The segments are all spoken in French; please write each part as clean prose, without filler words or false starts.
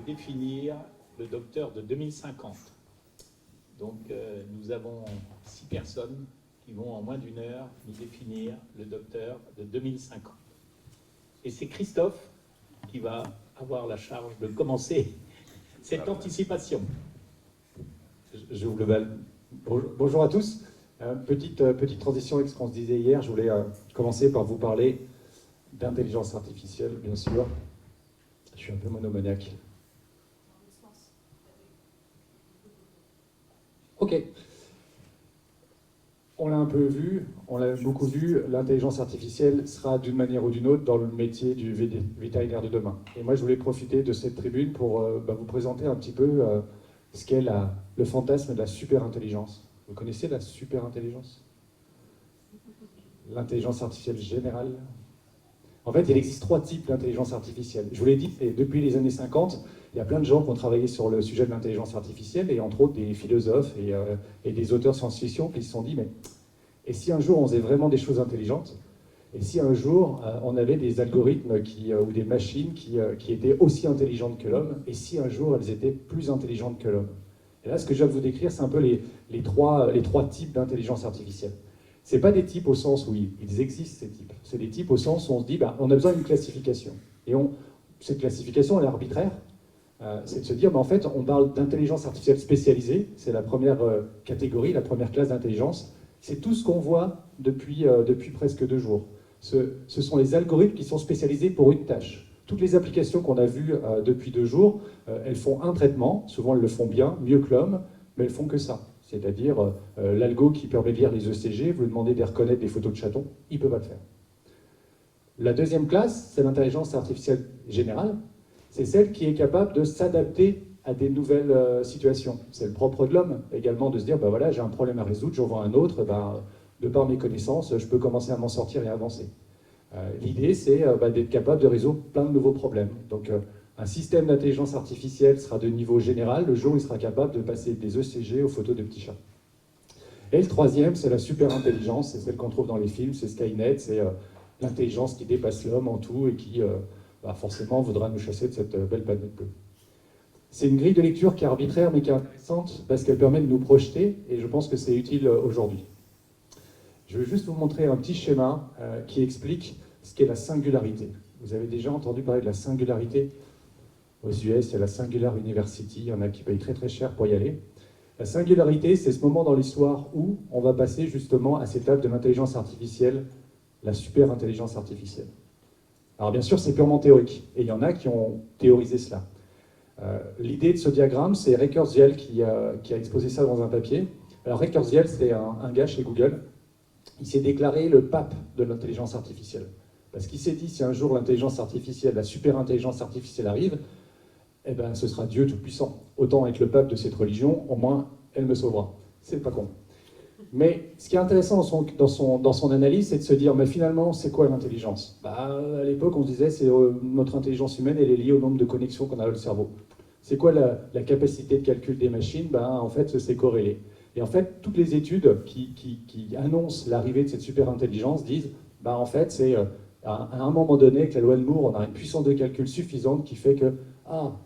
définir le docteur de 2050. Donc nous avons 6 personnes qui vont en moins d'une heure nous définir le docteur de 2050. Et c'est Christophe qui va avoir la charge de commencer cette anticipation. Je vous le bal. Bonjour à tous. Petite transition avec ce qu'on se disait hier. Je voulais commencer par vous parler d'intelligence artificielle, bien sûr. Je suis un peu monomaniaque. Ok. On l'a un peu vu, on l'a beaucoup vu, l'intelligence artificielle sera d'une manière ou d'une autre dans le métier du vétérinaire de demain. Et moi, je voulais profiter de cette tribune pour vous présenter un petit peu ce qu'est le fantasme de la superintelligence. Vous connaissez la superintelligence? L'intelligence artificielle générale. En fait, il existe 3 types d'intelligence artificielle. Je vous l'ai dit, depuis les années 50, il y a plein de gens qui ont travaillé sur le sujet de l'intelligence artificielle, et entre autres des philosophes et des auteurs science-fiction qui se sont dit, mais et si un jour on faisait vraiment des choses intelligentes? Et si un jour on avait des algorithmes ou des machines qui étaient aussi intelligentes que l'homme? Et si un jour elles étaient plus intelligentes que l'homme? Et là, ce que je viens de vous décrire, c'est un peu les trois types d'intelligence artificielle. Ce pas des types au sens où ils existent, ces types. C'est des types au sens où on se dit, on a besoin d'une classification. Et cette classification, elle est arbitraire. C'est de se dire, en fait, on parle d'intelligence artificielle spécialisée. C'est la première catégorie, la première classe d'intelligence. C'est tout ce qu'on voit depuis presque 2 jours. Ce sont les algorithmes qui sont spécialisés pour une tâche. Toutes les applications qu'on a vues depuis 2 jours, elles font un traitement. Souvent, elles le font bien, mieux que l'homme, mais elles font que ça. C'est-à-dire, l'algo qui permet de lire les ECG, vous lui demandez de reconnaître des photos de chatons, il ne peut pas le faire. La deuxième classe, c'est l'intelligence artificielle générale. C'est celle qui est capable de s'adapter à des nouvelles situations. C'est le propre de l'homme également de se dire, voilà, j'ai un problème à résoudre, j'en vois un autre, de par mes connaissances, je peux commencer à m'en sortir et avancer. L'idée, c'est d'être capable de résoudre plein de nouveaux problèmes. Donc, un système d'intelligence artificielle sera de niveau général le jour où il sera capable de passer des ECG aux photos de petits chats. Et le troisième, c'est la superintelligence, c'est celle qu'on trouve dans les films, c'est Skynet, c'est l'intelligence qui dépasse l'homme en tout et qui forcément voudra nous chasser de cette belle planète bleue. C'est une grille de lecture qui est arbitraire mais qui est intéressante parce qu'elle permet de nous projeter et je pense que c'est utile aujourd'hui. Je vais juste vous montrer un petit schéma qui explique ce qu'est la singularité. Vous avez déjà entendu parler de la singularité? Aux US, il y a la Singular University, il y en a qui payent très très cher pour y aller. La singularité, c'est ce moment dans l'histoire où on va passer justement à cette étape de l'intelligence artificielle, la super-intelligence artificielle. Alors bien sûr, c'est purement théorique, et il y en a qui ont théorisé cela. L'idée de ce diagramme, c'est Ray Kurzweil qui a exposé ça dans un papier. Alors Ray Kurzweil, c'est un gars chez Google. Il s'est déclaré le pape de l'intelligence artificielle. Parce qu'il s'est dit, si un jour l'intelligence artificielle, la super-intelligence artificielle arrive, ce sera Dieu Tout-Puissant. Autant être le pape de cette religion, au moins, elle me sauvera. C'est pas con. Mais ce qui est intéressant dans son analyse, c'est de se dire, mais finalement, c'est quoi l'intelligence? À l'époque, on se disait, c'est notre intelligence humaine, elle est liée au nombre de connexions qu'on a dans le cerveau. C'est quoi la capacité de calcul des machines? En fait, c'est corrélé. Et en fait, toutes les études qui annoncent l'arrivée de cette super-intelligence disent, en fait, c'est à un moment donné, avec la loi de Moore, on a une puissance de calcul suffisante qui fait que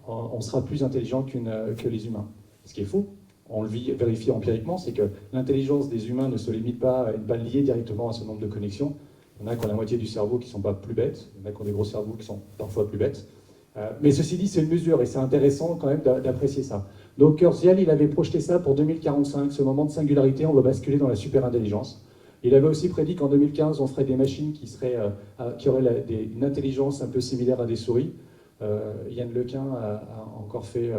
on sera plus intelligent que les humains. Ce qui est faux, on le vérifie empiriquement, c'est que l'intelligence des humains ne se limite pas à être liée directement à ce nombre de connexions. Il y en a qui ont la moitié du cerveau qui ne sont pas plus bêtes, il y en a qui ont des gros cerveaux qui sont parfois plus bêtes. Mais ceci dit, c'est une mesure et c'est intéressant quand même d'apprécier ça. Donc Kurzweil, il avait projeté ça pour 2045, ce moment de singularité, on va basculer dans la superintelligence. Il avait aussi prédit qu'en 2015, on ferait des machines qui auraient une intelligence un peu similaire à des souris. Yann Lequin a encore fait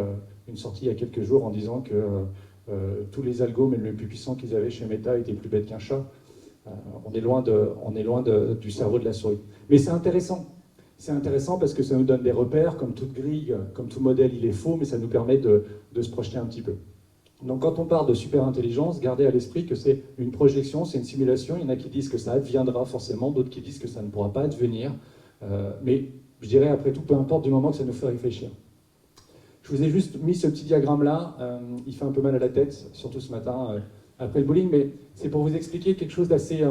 une sortie il y a quelques jours en disant que tous les algos, même les plus puissants qu'ils avaient chez Meta, étaient plus bêtes qu'un chat. On est loin du cerveau de la souris. Mais c'est intéressant. C'est intéressant parce que ça nous donne des repères, comme toute grille, comme tout modèle, il est faux, mais ça nous permet de se projeter un petit peu. Donc quand on parle de superintelligence, gardez à l'esprit que c'est une projection, c'est une simulation. Il y en a qui disent que ça adviendra forcément, d'autres qui disent que ça ne pourra pas advenir. Mais je dirais après tout, peu importe du moment que ça nous fait réfléchir. Je vous ai juste mis ce petit diagramme-là, il fait un peu mal à la tête, surtout ce matin, après le bowling, mais c'est pour vous expliquer quelque chose d'assez...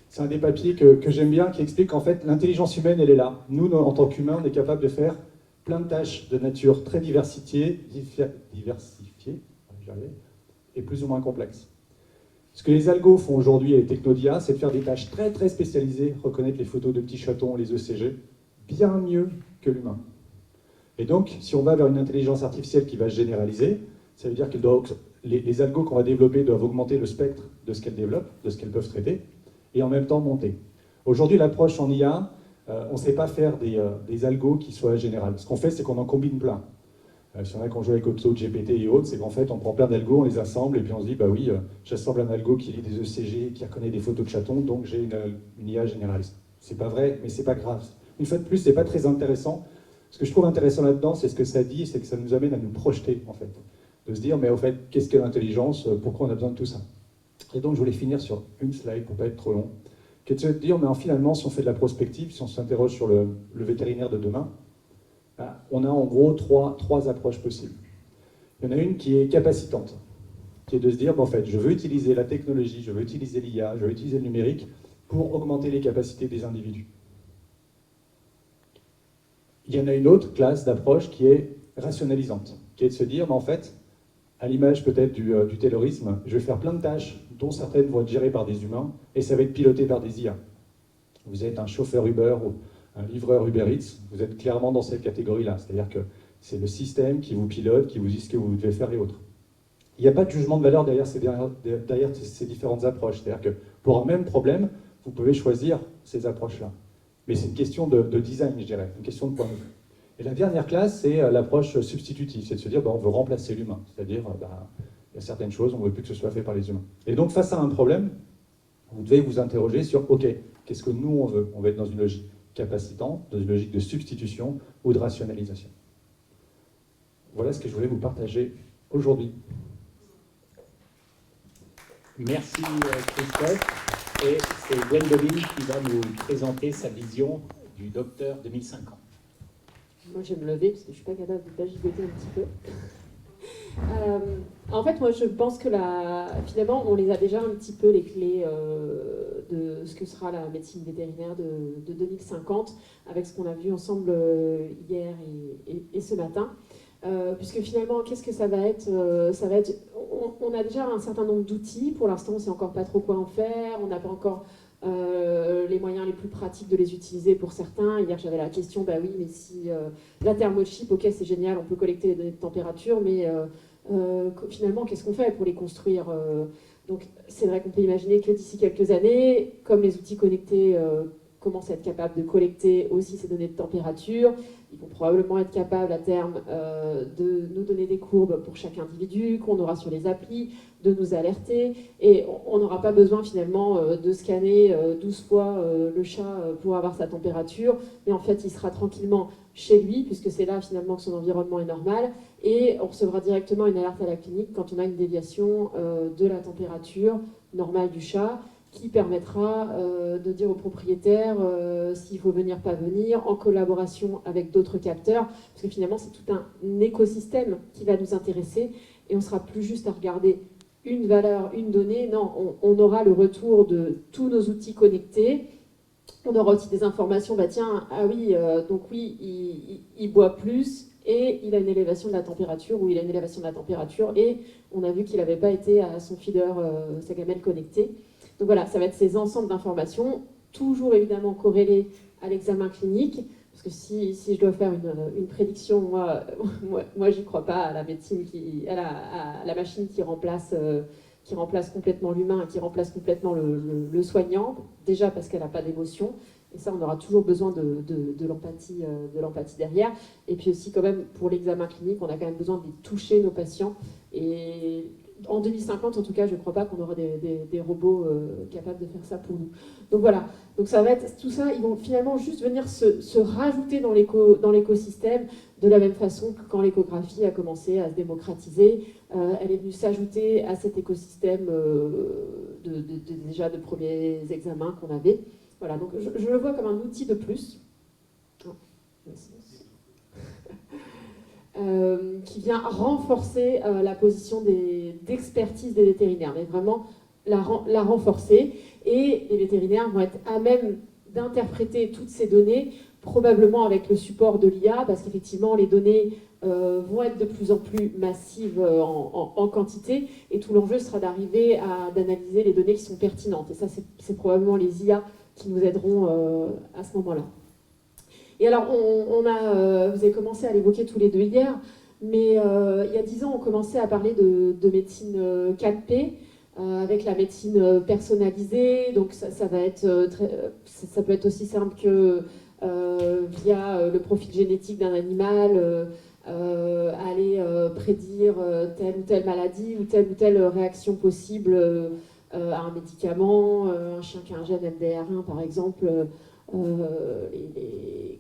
c'est un des papiers que j'aime bien, qui explique qu'en fait, l'intelligence humaine, elle est là. Nous, en tant qu'humains, on est capable de faire plein de tâches de nature très diversifiée et plus ou moins complexes. Ce que les algos font aujourd'hui et les techno-d'IA, c'est de faire des tâches très très spécialisées, reconnaître les photos de petits chatons, les ECG, bien mieux que l'humain. Et donc, si on va vers une intelligence artificielle qui va se généraliser, ça veut dire que les algos qu'on va développer doivent augmenter le spectre de ce qu'elles développent, de ce qu'elles peuvent traiter, et en même temps monter. Aujourd'hui, l'approche en IA, on ne sait pas faire des algos qui soient générales. Ce qu'on fait, c'est qu'on en combine plein. Si on a qu'on joue avec AutoGPT et autres, c'est qu'en fait, on prend plein d'algos, on les assemble, et puis on se dit, bah oui, j'assemble un algo qui lit des ECG, qui reconnaît des photos de chatons, donc j'ai une IA généraliste. C'est pas vrai, mais c'est pas grave. Une fois de plus, c'est pas très intéressant. Ce que je trouve intéressant là-dedans, c'est ce que ça dit, c'est que ça nous amène à nous projeter, en fait. De se dire, mais au fait, qu'est-ce qu'est l'intelligence? Pourquoi on a besoin de tout ça? Et donc, je voulais finir sur une slide, pour pas être trop long, qui est de se dire, mais finalement, si on fait de la prospective, si on s'interroge sur le vétérinaire de demain, on a en gros trois approches possibles. Il y en a une qui est capacitante, qui est de se dire, en fait, je veux utiliser la technologie, je veux utiliser l'IA, je veux utiliser le numérique pour augmenter les capacités des individus. Il y en a une autre classe d'approche qui est rationalisante, qui est de se dire, en fait, à l'image peut-être du taylorisme, je vais faire plein de tâches dont certaines vont être gérées par des humains et ça va être piloté par des IA. Vous êtes un chauffeur Uber ou un livreur Uber Eats, vous êtes clairement dans cette catégorie-là. C'est-à-dire que c'est le système qui vous pilote, qui vous dit ce que vous devez faire et autres. Il n'y a pas de jugement de valeur derrière ces différentes approches. C'est-à-dire que pour un même problème, vous pouvez choisir ces approches-là. Mais c'est une question de design, je dirais, une question de point de vue. Et la dernière classe, c'est l'approche substitutive. C'est de se dire, on veut remplacer l'humain. C'est-à-dire, il y a certaines choses, on ne veut plus que ce soit fait par les humains. Et donc, face à un problème, vous devez vous interroger sur, OK, qu'est-ce que nous, on veut? On va être dans une logique capacitante, dans une logique de substitution ou de rationalisation. Voilà ce que je voulais vous partager aujourd'hui. Merci Christophe. Et c'est Gwendoline qui va nous présenter sa vision du Docteur 2050. Moi, je vais me lever parce que je ne suis pas capable de pas gigoter un petit peu. En fait, moi, je pense que finalement, on les a déjà un petit peu, les clés de ce que sera la médecine vétérinaire de 2050, avec ce qu'on a vu ensemble hier et ce matin. Puisque finalement, qu'est-ce que ça va être? On a déjà un certain nombre d'outils. Pour l'instant, on ne sait encore pas trop quoi en faire. On n'a pas encore les moyens les plus pratiques de les utiliser pour certains. Hier, j'avais la question, bah oui, mais si la thermochip, ok, c'est génial, on peut collecter les données de température, mais finalement, qu'est-ce qu'on fait pour les construire? Donc, c'est vrai qu'on peut imaginer que d'ici quelques années, comme les outils connectés commencent à être capables de collecter aussi ces données de température, ils vont probablement être capables à terme de nous donner des courbes pour chaque individu, qu'on aura sur les applis, de nous alerter, et on n'aura pas besoin finalement de scanner 12 fois le chat pour avoir sa température, mais en fait il sera tranquillement chez lui, puisque c'est là finalement que son environnement est normal, et on recevra directement une alerte à la clinique quand on a une déviation de la température normale du chat, qui permettra de dire au propriétaire s'il faut venir, pas venir, en collaboration avec d'autres capteurs, parce que finalement c'est tout un écosystème qui va nous intéresser, et on ne sera plus juste à regarder une valeur, une donnée, non, on aura le retour de tous nos outils connectés, on aura aussi des informations, bah tiens, ah oui, donc oui, il boit plus, et il a une élévation de la température, ou il a une élévation de la température, et on a vu qu'il n'avait pas été à son feeder, sa gamelle connectée. Donc voilà, ça va être ces ensembles d'informations, toujours évidemment corrélées à l'examen clinique, parce que si je dois faire une prédiction, moi j'y crois pas à la médecine, à la machine qui remplace complètement l'humain, qui remplace complètement le soignant, déjà parce qu'elle n'a pas d'émotion, et ça on aura toujours besoin de l'empathie derrière, et puis aussi quand même pour l'examen clinique, on a quand même besoin de toucher nos patients, et en 2050, en tout cas, je ne crois pas qu'on aura des robots capables de faire ça pour nous. Donc voilà, donc ça va être tout ça, ils vont finalement juste venir se rajouter dans l'écosystème, de la même façon que quand l'échographie a commencé à se démocratiser, elle est venue s'ajouter à cet écosystème déjà de premiers examens qu'on avait. Voilà, donc je le vois comme un outil de plus. Qui vient renforcer la position d'expertise des vétérinaires, mais vraiment la renforcer. Et les vétérinaires vont être à même d'interpréter toutes ces données probablement avec le support de l'IA, parce qu'effectivement, les données vont être de plus en plus massives en quantité, et tout l'enjeu sera d'arriver à d'analyser les données qui sont pertinentes. Et ça, c'est probablement les IA qui nous aideront à ce moment-là. Et alors, vous avez commencé à l'évoquer tous les deux hier, mais il y a 10 ans, on commençait à parler de médecine 4P, avec la médecine personnalisée. Donc ça va être ça peut être aussi simple que via le profil génétique d'un animal, aller prédire telle ou telle maladie ou telle réaction possible à un médicament, un chien qui a un gène MDR1 par exemple.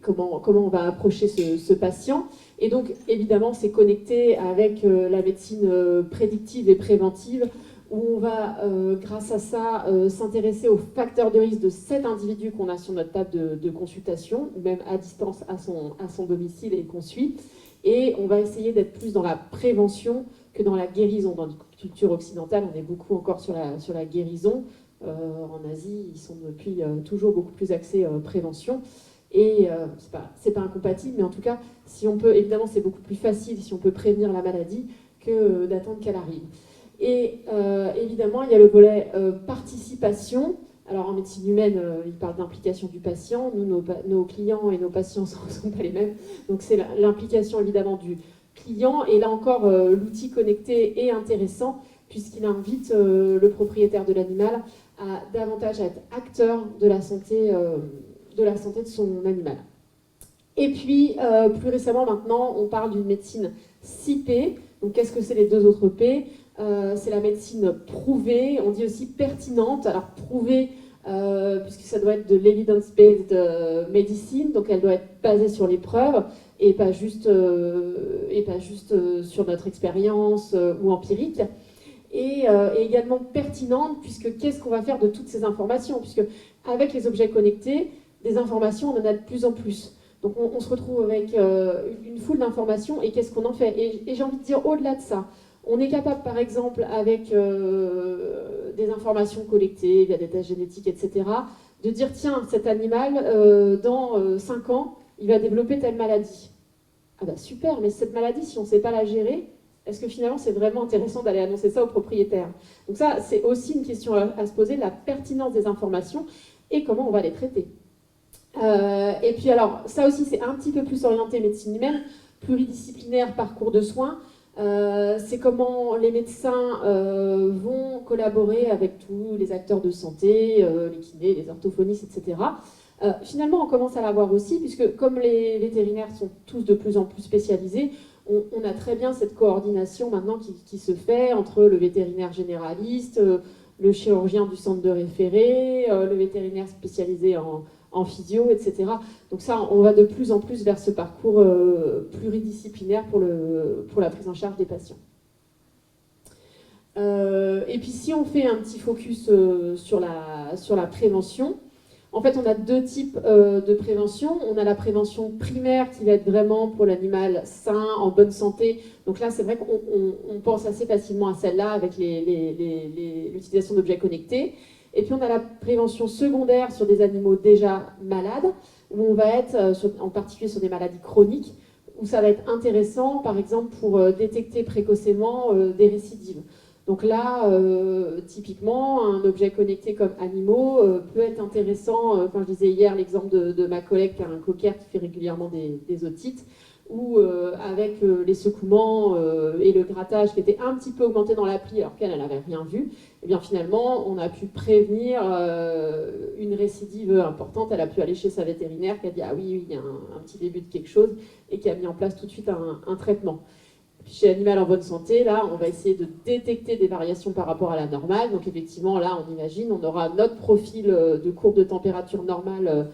Comment on va approcher ce patient. Et donc, évidemment, c'est connecté avec la médecine prédictive et préventive, où on va, grâce à ça, s'intéresser aux facteurs de risque de cet individu qu'on a sur notre table de consultation, ou même à distance à son domicile et qu'on suit. Et on va essayer d'être plus dans la prévention que dans la guérison. Dans la culture occidentale, on est beaucoup encore sur la guérison. En Asie, ils sont depuis toujours beaucoup plus axés prévention. Et c'est pas incompatible, mais en tout cas, si on peut, évidemment, c'est beaucoup plus facile si on peut prévenir la maladie que d'attendre qu'elle arrive. Et évidemment, il y a le volet participation. Alors en médecine humaine, il parle d'implication du patient. Nous, nos clients et nos patients ne sont pas les mêmes. Donc c'est l'implication évidemment du client. Et là encore, l'outil connecté est intéressant puisqu'il invite le propriétaire de l'animal à davantage être acteur de la santé de son animal. Et puis, plus récemment maintenant, on parle d'une médecine 6P. Donc qu'est-ce que c'est les deux autres P? C'est la médecine prouvée, on dit aussi pertinente. Alors prouvée, puisque ça doit être de l'evidence-based medicine, donc elle doit être basée sur les preuves et pas juste sur notre expérience ou empirique. Et également pertinente, puisque qu'est-ce qu'on va faire de toutes ces informations? Puisque avec les objets connectés, des informations, on en a de plus en plus. Donc on se retrouve avec une foule d'informations, et qu'est-ce qu'on en fait? Et j'ai envie de dire, au-delà de ça, on est capable, par exemple, avec des informations collectées via des tests génétiques, etc., de dire, tiens, cet animal, dans 5 ans, il va développer telle maladie. Ah bah super, mais cette maladie, si on ne sait pas la gérer, est-ce que finalement c'est vraiment intéressant d'aller annoncer ça au propriétaire? Donc ça, c'est aussi une question à se poser, la pertinence des informations et comment on va les traiter. Et puis alors, ça aussi c'est un petit peu plus orienté médecine humaine, pluridisciplinaire, parcours de soins. C'est comment les médecins vont collaborer avec tous les acteurs de santé, les kinés, les orthophonistes, etc. Finalement, on commence à l'avoir aussi, puisque comme les vétérinaires sont tous de plus en plus spécialisés, on a très bien cette coordination maintenant qui se fait entre le vétérinaire généraliste, le chirurgien du centre de référé, le vétérinaire spécialisé en physio, etc. Donc ça, on va de plus en plus vers ce parcours pluridisciplinaire pour la prise en charge des patients. Et puis si on fait un petit focus sur la prévention, en fait, on a deux types de prévention. On a la prévention primaire qui va être vraiment pour l'animal sain, en bonne santé. Donc là, c'est vrai qu'on pense assez facilement à celle-là avec l'utilisation d'objets connectés. Et puis on a la prévention secondaire sur des animaux déjà malades, où on va être en particulier sur des maladies chroniques, où ça va être intéressant, par exemple, pour détecter précocement des récidives. Donc là, typiquement, un objet connecté comme animaux peut être intéressant. Quand je disais hier l'exemple de ma collègue qui a un cocker qui fait régulièrement des otites, où avec les secouements et le grattage qui était un petit peu augmenté dans l'appli alors qu'elle n'avait rien vu, et bien finalement on a pu prévenir une récidive importante. Elle a pu aller chez sa vétérinaire qui a dit ah oui, il y a un petit début de quelque chose, et qui a mis en place tout de suite un traitement. Chez l'animal en bonne santé, là, on va essayer de détecter des variations par rapport à la normale. Donc effectivement, là, on imagine, on aura notre profil de courbe de température normale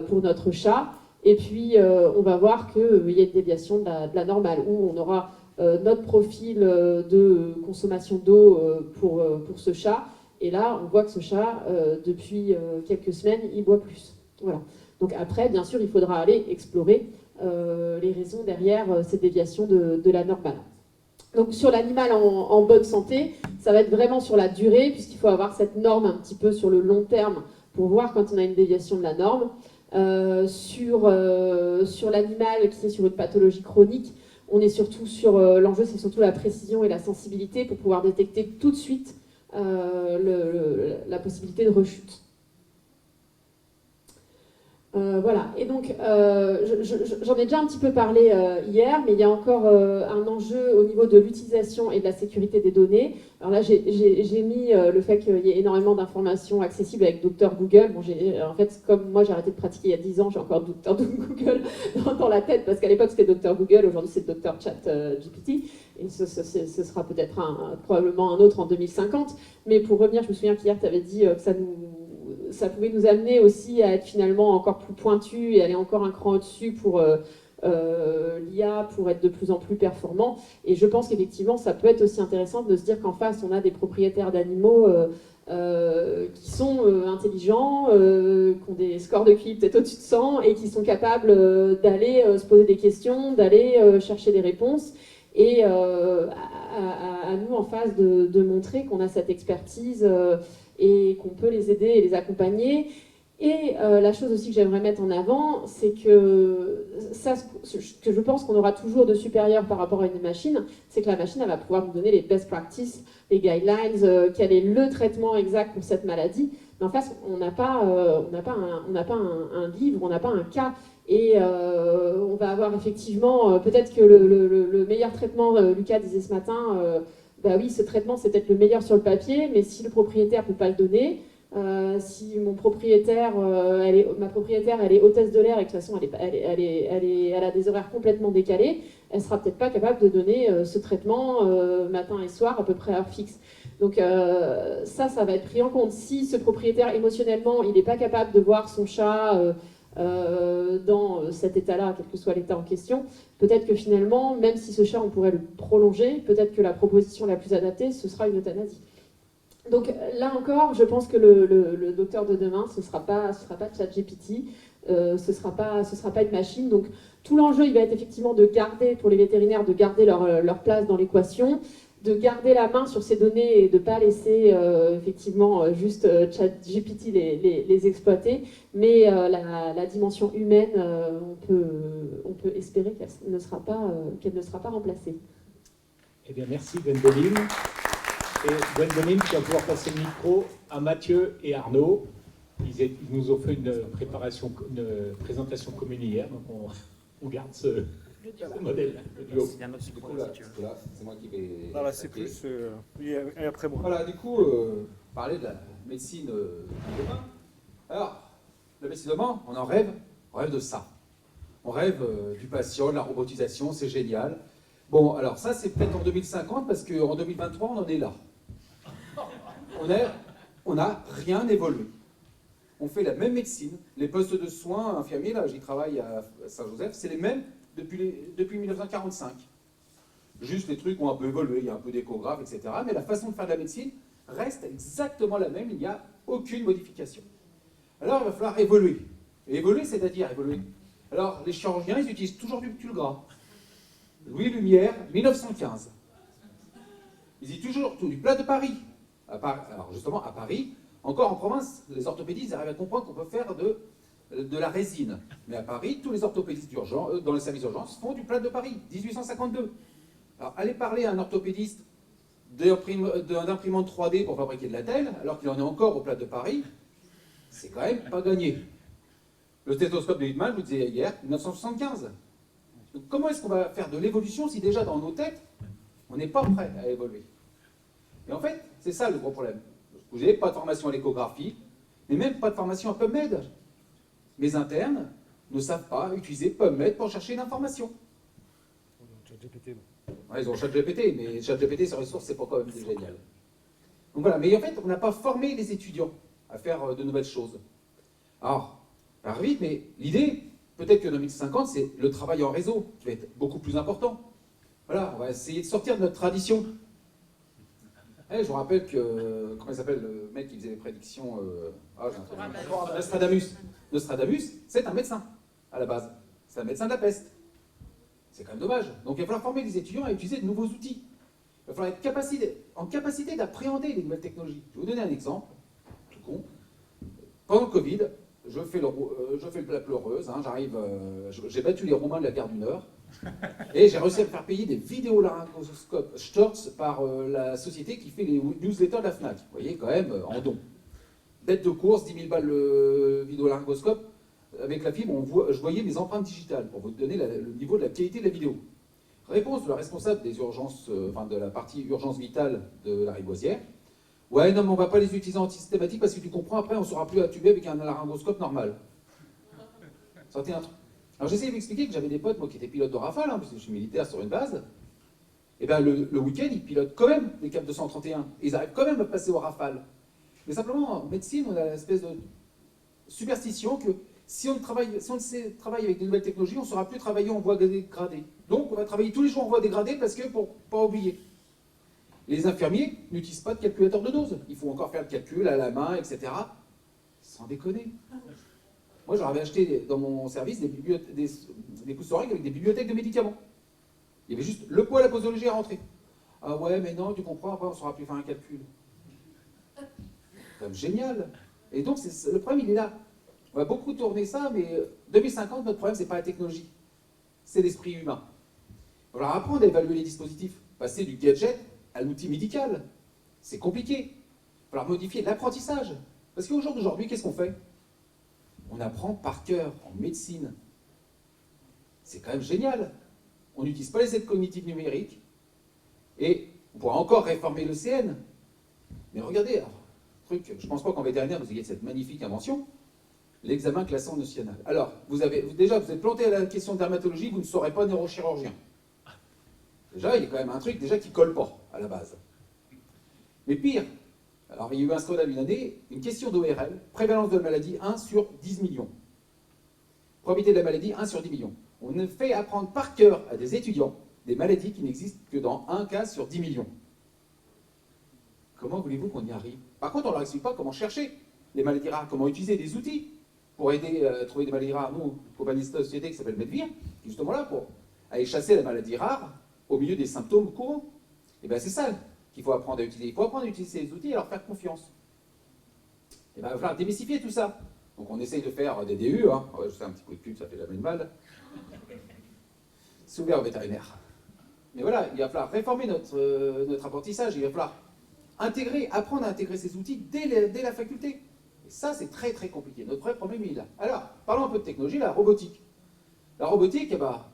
pour notre chat. Et puis, on va voir qu'il y a une déviation de la normale, où on aura notre profil de consommation d'eau pour ce chat. Et là, on voit que ce chat, depuis quelques semaines, il boit plus. Voilà. Donc après, bien sûr, il faudra aller explorer les raisons derrière cette déviation de la normale. Donc sur l'animal en bonne santé, ça va être vraiment sur la durée, puisqu'il faut avoir cette norme un petit peu sur le long terme pour voir quand on a une déviation de la norme. Sur l'animal qui est sur une pathologie chronique, on est surtout sur l'enjeu, c'est surtout la précision et la sensibilité pour pouvoir détecter tout de suite la possibilité de rechute. Voilà, et donc j'en ai déjà un petit peu parlé hier, mais il y a encore un enjeu au niveau de l'utilisation et de la sécurité des données. Alors là, j'ai mis le fait qu'il y ait énormément d'informations accessibles avec Dr Google. Bon, en fait, comme moi j'ai arrêté de pratiquer il y a 10 ans, j'ai encore Dr Google dans la tête, parce qu'à l'époque c'était Dr Google, aujourd'hui c'est Dr Chat GPT, et ce sera peut-être probablement un autre en 2050. Mais pour revenir, je me souviens qu'hier tu avais dit que ça pouvait nous amener aussi à être finalement encore plus pointu et aller encore un cran au-dessus pour l'IA, pour être de plus en plus performant. Et je pense qu'effectivement, ça peut être aussi intéressant de se dire qu'en face, on a des propriétaires d'animaux qui sont intelligents, qui ont des scores de QI peut-être au-dessus de 100 et qui sont capables d'aller se poser des questions, d'aller chercher des réponses. Et à nous, en face, de montrer qu'on a cette expertise et qu'on peut les aider et les accompagner. Et la chose aussi que j'aimerais mettre en avant, c'est que ce que je pense qu'on aura toujours de supérieur par rapport à une machine, c'est que la machine, elle va pouvoir nous donner les best practices, les guidelines, quel est le traitement exact pour cette maladie. Mais en face, on n'a pas un livre, on n'a pas un cas. Et on va avoir effectivement, peut-être que le meilleur traitement, Lucas disait ce matin, bah oui, ce traitement c'est peut-être le meilleur sur le papier, mais si le propriétaire ne peut pas le donner, si mon propriétaire, ma propriétaire, elle est hôtesse de l'air et que de toute façon elle a des horaires complètement décalés, elle sera peut-être pas capable de donner ce traitement matin et soir à peu près à heure fixe. Donc ça va être pris en compte. Si ce propriétaire émotionnellement, il n'est pas capable de voir son chat dans cet état-là, quel que soit l'état en question, peut-être que finalement, même si ce chat, on pourrait le prolonger, peut-être que la proposition la plus adaptée, ce sera une euthanasie. Donc là encore, je pense que le docteur de demain, ce ne sera pas ChatGPT, ce sera pas une machine. Donc tout l'enjeu, il va être effectivement de garder, pour les vétérinaires, de garder leur place dans l'équation, de garder la main sur ces données et de ne pas laisser effectivement juste ChatGPT les exploiter. Mais la dimension humaine, on peut espérer qu'elle ne sera pas remplacée. Eh bien, merci Gwendoline. Et Gwendoline, tu vas pouvoir passer le micro à Mathieu et Arnaud. Ils nous ont fait une présentation commune hier, donc on garde ce modèle, le duo. Du coup, là, c'est moi qui vais... Non, là, c'est plus... et après moi. Voilà, du coup, parler de la médecine de demain. Alors, la médecine de demain, on rêve de ça. On rêve du patient, de la robotisation, c'est génial. Bon, alors ça, c'est peut-être en 2050, parce qu'en 2023, on en est là. On n'a rien évolué. On fait la même médecine. Les postes de soins infirmiers, là, j'y travaille à Saint-Joseph, c'est les mêmes depuis 1945. Juste les trucs ont un peu évolué, il y a un peu d'échographe, etc. Mais la façon de faire de la médecine reste exactement la même, il n'y a aucune modification. Alors il va falloir évoluer. Et évoluer, c'est-à-dire évoluer. Alors les chirurgiens, ils utilisent toujours du gras. Louis Lumière, 1915. Ils disent toujours du plat de Paris. Alors justement, à Paris, encore en province, les orthopédistes arrivent à comprendre qu'on peut faire de la résine. Mais à Paris, tous les orthopédistes dans les services d'urgence font du plat de Paris, 1852. Alors allez parler à un orthopédiste d'imprimante 3D pour fabriquer de la telle, alors qu'il en est encore au plat de Paris, c'est quand même pas gagné. Le stéthoscope de Littmann, je vous disais hier, 1975. Donc comment est-ce qu'on va faire de l'évolution si déjà dans nos têtes, on n'est pas prêt à évoluer? Et en fait, c'est ça le gros problème. Vous n'avez pas de formation à l'échographie, mais même pas de formation à PubMed. Mes internes ne savent pas utiliser PubMed pour chercher l'information. Ouais, ils ont ChatGPT, mais ChatGPT, sa ressource, c'est pas quand même génial. Donc voilà, mais en fait, on n'a pas formé les étudiants à faire de nouvelles choses. Alors, ça va vite, mais l'idée, peut-être que 2050, c'est le travail en réseau qui va être beaucoup plus important. Voilà, on va essayer de sortir de notre tradition. Je vous rappelle que, comment il s'appelle le mec qui faisait les prédictions Nostradamus. Nostradamus, c'est un médecin, à la base. C'est un médecin de la peste. C'est quand même dommage. Donc il va falloir former les étudiants à utiliser de nouveaux outils. Il va falloir être en capacité d'appréhender les nouvelles technologies. Je vais vous donner un exemple, tout con. Pendant le Covid, je fais la pleureuse, hein, j'ai battu les Roumains de la gare du Nord, et j'ai réussi à me faire payer des vidéolaryngoscopes Storz par la société qui fait les newsletters de la FNAC. Vous voyez, quand même, en don. Bête de course, 10 000 balles le vidéolaryngoscope. Avec la fibre, je voyais mes empreintes digitales pour vous donner le niveau de la qualité de la vidéo. Réponse de la responsable des urgences, de la partie urgence vitale de la Riboisière. Ouais, non, mais on va pas les utiliser en systématique parce que tu comprends, après, on ne saura plus attuber avec un laryngoscope normal. Sortez un truc. Alors j'essayais de lui expliquer que j'avais des potes, moi, qui étaient pilotes de Rafale, hein, parce que je suis militaire sur une base. Et bien, le week-end, ils pilotent quand même les CAP 231. Et ils arrivent quand même à passer au Rafale. Mais simplement, en médecine, on a une espèce de superstition que si on sait travailler avec de nouvelles technologies, on ne saura plus travailler en voie dégradée. Donc, on va travailler tous les jours en voie dégradée parce que, pour ne pas oublier, les infirmiers n'utilisent pas de calculateur de dose. Il faut encore faire le calcul à la main, etc. Sans déconner. Moi, j'aurais acheté dans mon service des pousses-oreilles avec des bibliothèques de médicaments. Il y avait juste le poids, la posologie à rentrer. Ah ouais, mais non, tu comprends, après, on ne saura plus faire un calcul. C'est quand même génial. Et donc, le problème, il est là. On va beaucoup tourner ça, mais 2050, notre problème, ce n'est pas la technologie. C'est l'esprit humain. Il va falloir apprendre à évaluer les dispositifs. Passer du gadget à l'outil médical. C'est compliqué. Il va falloir modifier l'apprentissage. Parce qu'au jour d'aujourd'hui, qu'est-ce qu'on fait? On apprend par cœur en médecine. C'est quand même génial. On n'utilise pas les aides cognitives numériques. Et on pourra encore réformer le CN. Mais regardez, je ne pense pas qu'en vétérinaire, vous ayez cette magnifique invention, l'examen classant national. Alors, vous êtes planté à la question de dermatologie, vous ne serez pas neurochirurgien. Déjà, il y a quand même un truc déjà qui ne colle pas, à la base. Mais pire, alors il y a eu un scandale une année, une question d'ORL, prévalence de la maladie 1 sur 10 millions. Probabilité de la maladie 1 sur 10 millions. On fait apprendre par cœur à des étudiants des maladies qui n'existent que dans un cas sur 10 millions. Comment voulez-vous qu'on y arrive? Par contre, on ne leur explique pas comment chercher les maladies rares, comment utiliser des outils pour aider à trouver des maladies rares. Nous, compagnie de société qui s'appelle Medvir, qui est justement là pour aller chasser la maladie rare au milieu des symptômes courants. Et bien c'est ça qu'il faut apprendre à utiliser. Il faut apprendre à utiliser les outils et leur faire confiance. Et bien il va falloir démystifier tout ça. Donc on essaye de faire des DU, hein. Ouais, je sais, un petit coup de pub, ça fait jamais de mal. C'est ouvert aux vétérinaires. Mais voilà, il va falloir réformer notre apprentissage, il va falloir apprendre à intégrer ces outils dès la faculté. Et ça, c'est très très compliqué. Notre vrai problème, il est là. Alors, parlons un peu de technologie, la robotique. La robotique, eh ben,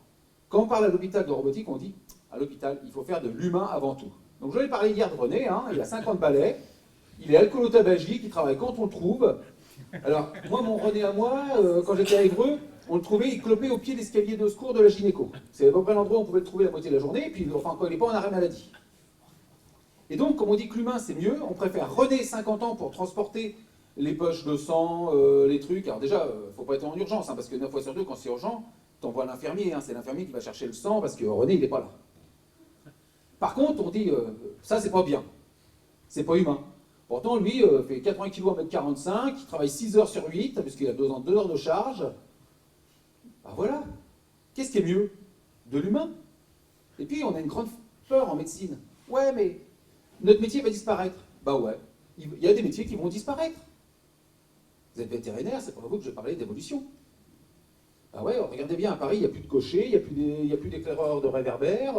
quand on parle à l'hôpital de robotique, on dit, à l'hôpital, il faut faire de l'humain avant tout. Donc je vais parler hier de René, hein, il a 50 balais, il est alcoolotabagique, il travaille quand on le trouve. Alors, moi, mon René à moi, quand j'étais à Évreux, on le trouvait, il clopait au pied de l'escalier de secours de la gynéco. C'est à peu près l'endroit où on pouvait le trouver la moitié de la journée, et puis enfin, quand il n'est pas en arrêt maladie. Et donc, comme on dit que l'humain c'est mieux, on préfère René 50 ans pour transporter les poches de sang, les trucs. Alors déjà, il ne faut pas être en urgence, hein, parce que 9 fois sur 2, quand c'est urgent, t'envoies l'infirmier, hein, c'est l'infirmier qui va chercher le sang, parce que René, il n'est pas là. Par contre, on dit, ça c'est pas bien, c'est pas humain. Pourtant, lui, fait 80 kg à 1m45, il travaille 6 heures sur 8, parce qu'il a 2 heures de charge. Ben voilà. Qu'est-ce qui est mieux? De l'humain. Et puis, on a une grande peur en médecine. Ouais, mais notre métier va disparaître. Bah ouais. Il y a des métiers qui vont disparaître. Vous êtes vétérinaire, c'est pour vous que je parlais d'évolution. Ah ouais, regardez bien, à Paris, il n'y a plus de cochers, il n'y a plus d'éclaireurs de réverbères.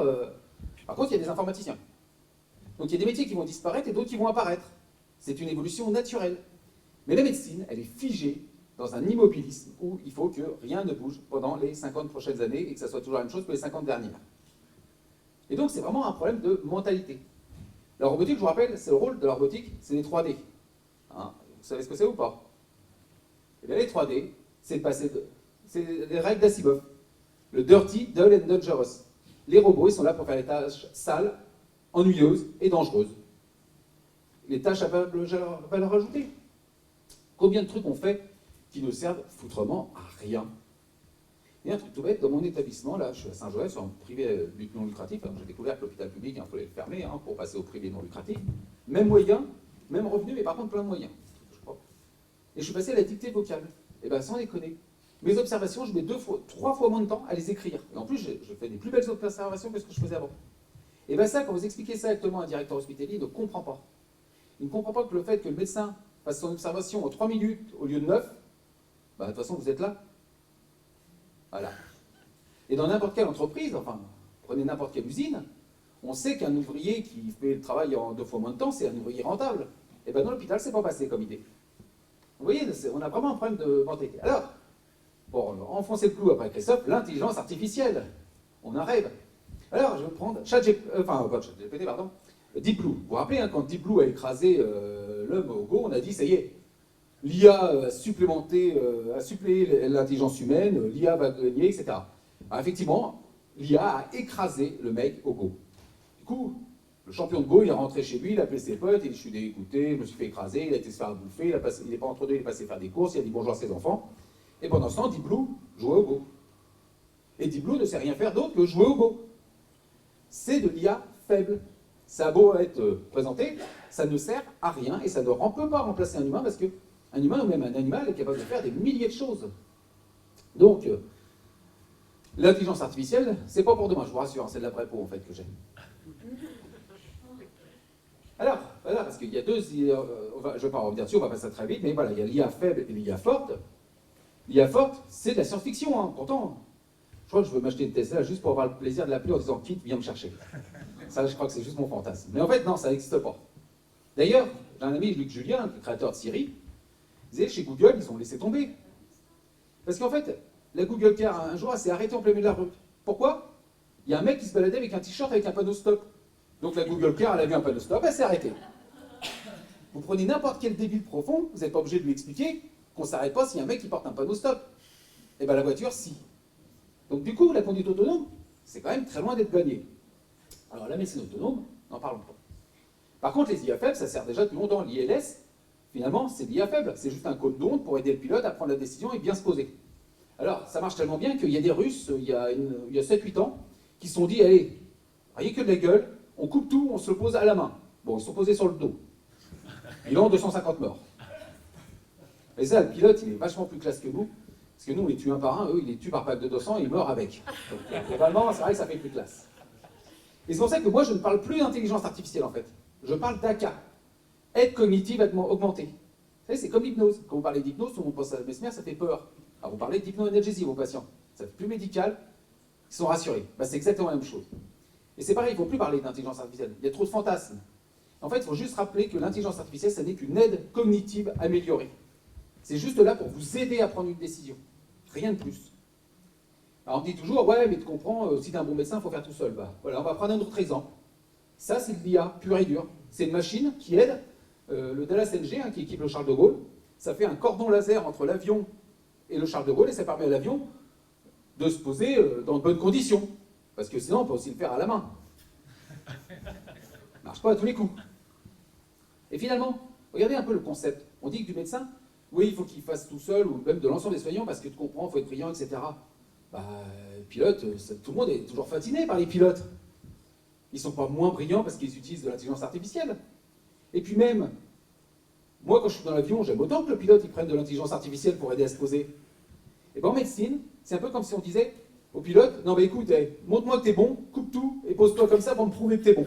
Par contre, il y a des informaticiens. Donc il y a des métiers qui vont disparaître et d'autres qui vont apparaître. C'est une évolution naturelle. Mais la médecine, elle est figée dans un immobilisme où il faut que rien ne bouge pendant les 50 prochaines années et que ça soit toujours la même chose que les 50 dernières. Et donc c'est vraiment un problème de mentalité. La robotique, je vous rappelle, c'est le rôle de la robotique, c'est les 3D. Hein, vous savez ce que c'est ou pas? Eh bien les 3D, c'est les règles d'Asimov. Le dirty, dull and dangerous. Les robots, ils sont là pour faire les tâches sales, ennuyeuses et dangereuses. Les tâches à valeur ajoutée. Combien de trucs on fait qui ne servent foutrement à rien? Et un truc tout bête, dans mon établissement, là, je suis à Saint-Joël, sur un privé but non lucratif. J'ai découvert que l'hôpital public, il fallait le fermer pour passer au privé non lucratif. Même moyen, même revenu, mais par contre plein de moyens. Je crois. Et je suis passé à la dictée vocale. Et bien, sans déconner. Mes observations, je mets 3 fois moins de temps à les écrire. Et en plus, je fais des plus belles observations que ce que je faisais avant. Et bien ça, quand vous expliquez ça exactement à un directeur hospitalier, il ne comprend pas. Il ne comprend pas que le fait que le médecin fasse son observation en 3 minutes au lieu de 9, Bah, de toute façon, vous êtes là. Voilà. Et dans n'importe quelle entreprise, enfin, prenez n'importe quelle usine, on sait qu'un ouvrier qui fait le travail en 2 fois moins de temps, c'est un ouvrier rentable. Et bien dans l'hôpital, c'est pas passé comme idée. Vous voyez, on a vraiment un problème de mentalité. Alors, pour enfoncer le clou après Christophe, l'intelligence artificielle. On en rêve. Alors, je vais prendre ChatGPT, pardon. Deep Blue. Vous vous rappelez, hein, quand Deep Blue a écrasé l'homme au Go, on a dit, ça y est, l'IA a suppléé l'intelligence humaine, l'IA va gagner, etc. Alors, effectivement, l'IA a écrasé le mec au Go. Du coup, le champion de Go, il est rentré chez lui, il a appelé ses potes, il dit, je suis dégoûté, je me suis fait écraser, il a été se faire bouffer, il n'est pas entre deux, il est passé faire des courses, il a dit bonjour à ses enfants. Et pendant ce temps, Deep Blue jouait au Go. Et Deep Blue ne sait rien faire d'autre que jouer au Go. C'est de l'IA faible. Ça a beau être présenté, ça ne sert à rien et ça ne peut pas remplacer un humain parce qu'un humain ou même un animal est capable de faire des milliers de choses. Donc, l'intelligence artificielle, c'est pas pour demain, je vous rassure, c'est de la vraie peau en fait que j'aime. Alors, voilà, parce qu'il y a deux, je ne vais pas revenir dessus, on va passer très vite, mais voilà, il y a l'IA faible et l'IA forte. L'IA forte, c'est de la science-fiction, hein. Pourtant, je crois que je veux m'acheter une Tesla juste pour avoir le plaisir de l'appeler en disant « Kit, viens me chercher ». Ça, je crois que c'est juste mon fantasme. Mais en fait, non, ça n'existe pas. D'ailleurs, j'ai un ami, Luc Julien, le créateur de Siri, il disait chez Google, ils ont laissé tomber. Parce qu'en fait, la Google Car, un jour, elle s'est arrêtée en plein milieu de la rue. Pourquoi? Il y a un mec qui se baladait avec un t-shirt avec un panneau stop. Donc la Google Car, elle a vu un panneau stop, elle s'est arrêtée. Vous prenez n'importe quel débile profond, vous n'êtes pas obligé de lui expliquer qu'on ne s'arrête pas s'il y a un mec qui porte un panneau stop. Et bien la voiture, si. Donc du coup, la conduite autonome, c'est quand même très loin d'être gagné. Alors la médecine autonome, n'en parlons pas. Par contre, les IA faibles, ça sert déjà depuis longtemps. L'ILS, finalement, c'est l'IA faible. C'est juste un code d'onde pour aider le pilote à prendre la décision et bien se poser. Alors, ça marche tellement bien qu'il y a des Russes, il y a 7-8 ans, qui se sont dit, allez, rien que de la gueule, on coupe tout, on se le pose à la main. Bon, ils se sont posés sur le dos. Ils ont 250 morts. Et ça, le pilote, il est vachement plus classe que nous. Parce que nous, on les tue un par un, eux, ils les tuent par pack de 200 et ils meurent avec. Donc, globalement, c'est vrai que ça fait plus classe. Et c'est pour ça que moi, je ne parle plus d'intelligence artificielle, en fait. Je parle d'ACA. Aide cognitive augmentée. Vous savez, c'est comme l'hypnose. Quand vous parlez d'hypnose, tout le monde pense à Mesmer, ça fait peur. Alors, vous parlez d'hypno-analgésie, vos patients. Ça fait plus médical, ils sont rassurés. Ben, c'est exactement la même chose. Et c'est pareil, il ne faut plus parler d'intelligence artificielle. Il y a trop de fantasmes. En fait, il faut juste rappeler que l'intelligence artificielle, ça n'est qu'une aide cognitive améliorée. C'est juste là pour vous aider à prendre une décision. Rien de plus. Alors on dit toujours, ouais, mais tu comprends, si tu es un bon médecin, il faut faire tout seul. Bah, voilà, on va prendre un autre exemple. Ça, c'est de l'IA, pure et dure. C'est une machine qui aide le Dallas NG, hein, qui équipe le Charles de Gaulle. Ça fait un cordon laser entre l'avion et le Charles de Gaulle, et ça permet à l'avion de se poser dans de bonnes conditions. Parce que sinon, on peut aussi le faire à la main. Ça ne marche pas à tous les coups. Et finalement, regardez un peu le concept. On dit que du médecin, oui, il faut qu'il fasse tout seul, ou même de l'ensemble des soignants, parce que tu comprends, il faut être brillant, etc. Bah, pilote, tout le monde est toujours fasciné par les pilotes. Ils ne sont pas moins brillants parce qu'ils utilisent de l'intelligence artificielle. Et puis même, moi quand je suis dans l'avion, j'aime autant que le pilote il prenne de l'intelligence artificielle pour aider à se poser. Et bien en médecine, c'est un peu comme si on disait au pilote, non mais écoute, montre-moi que t'es bon, coupe tout et pose-toi comme ça pour me prouver que t'es bon.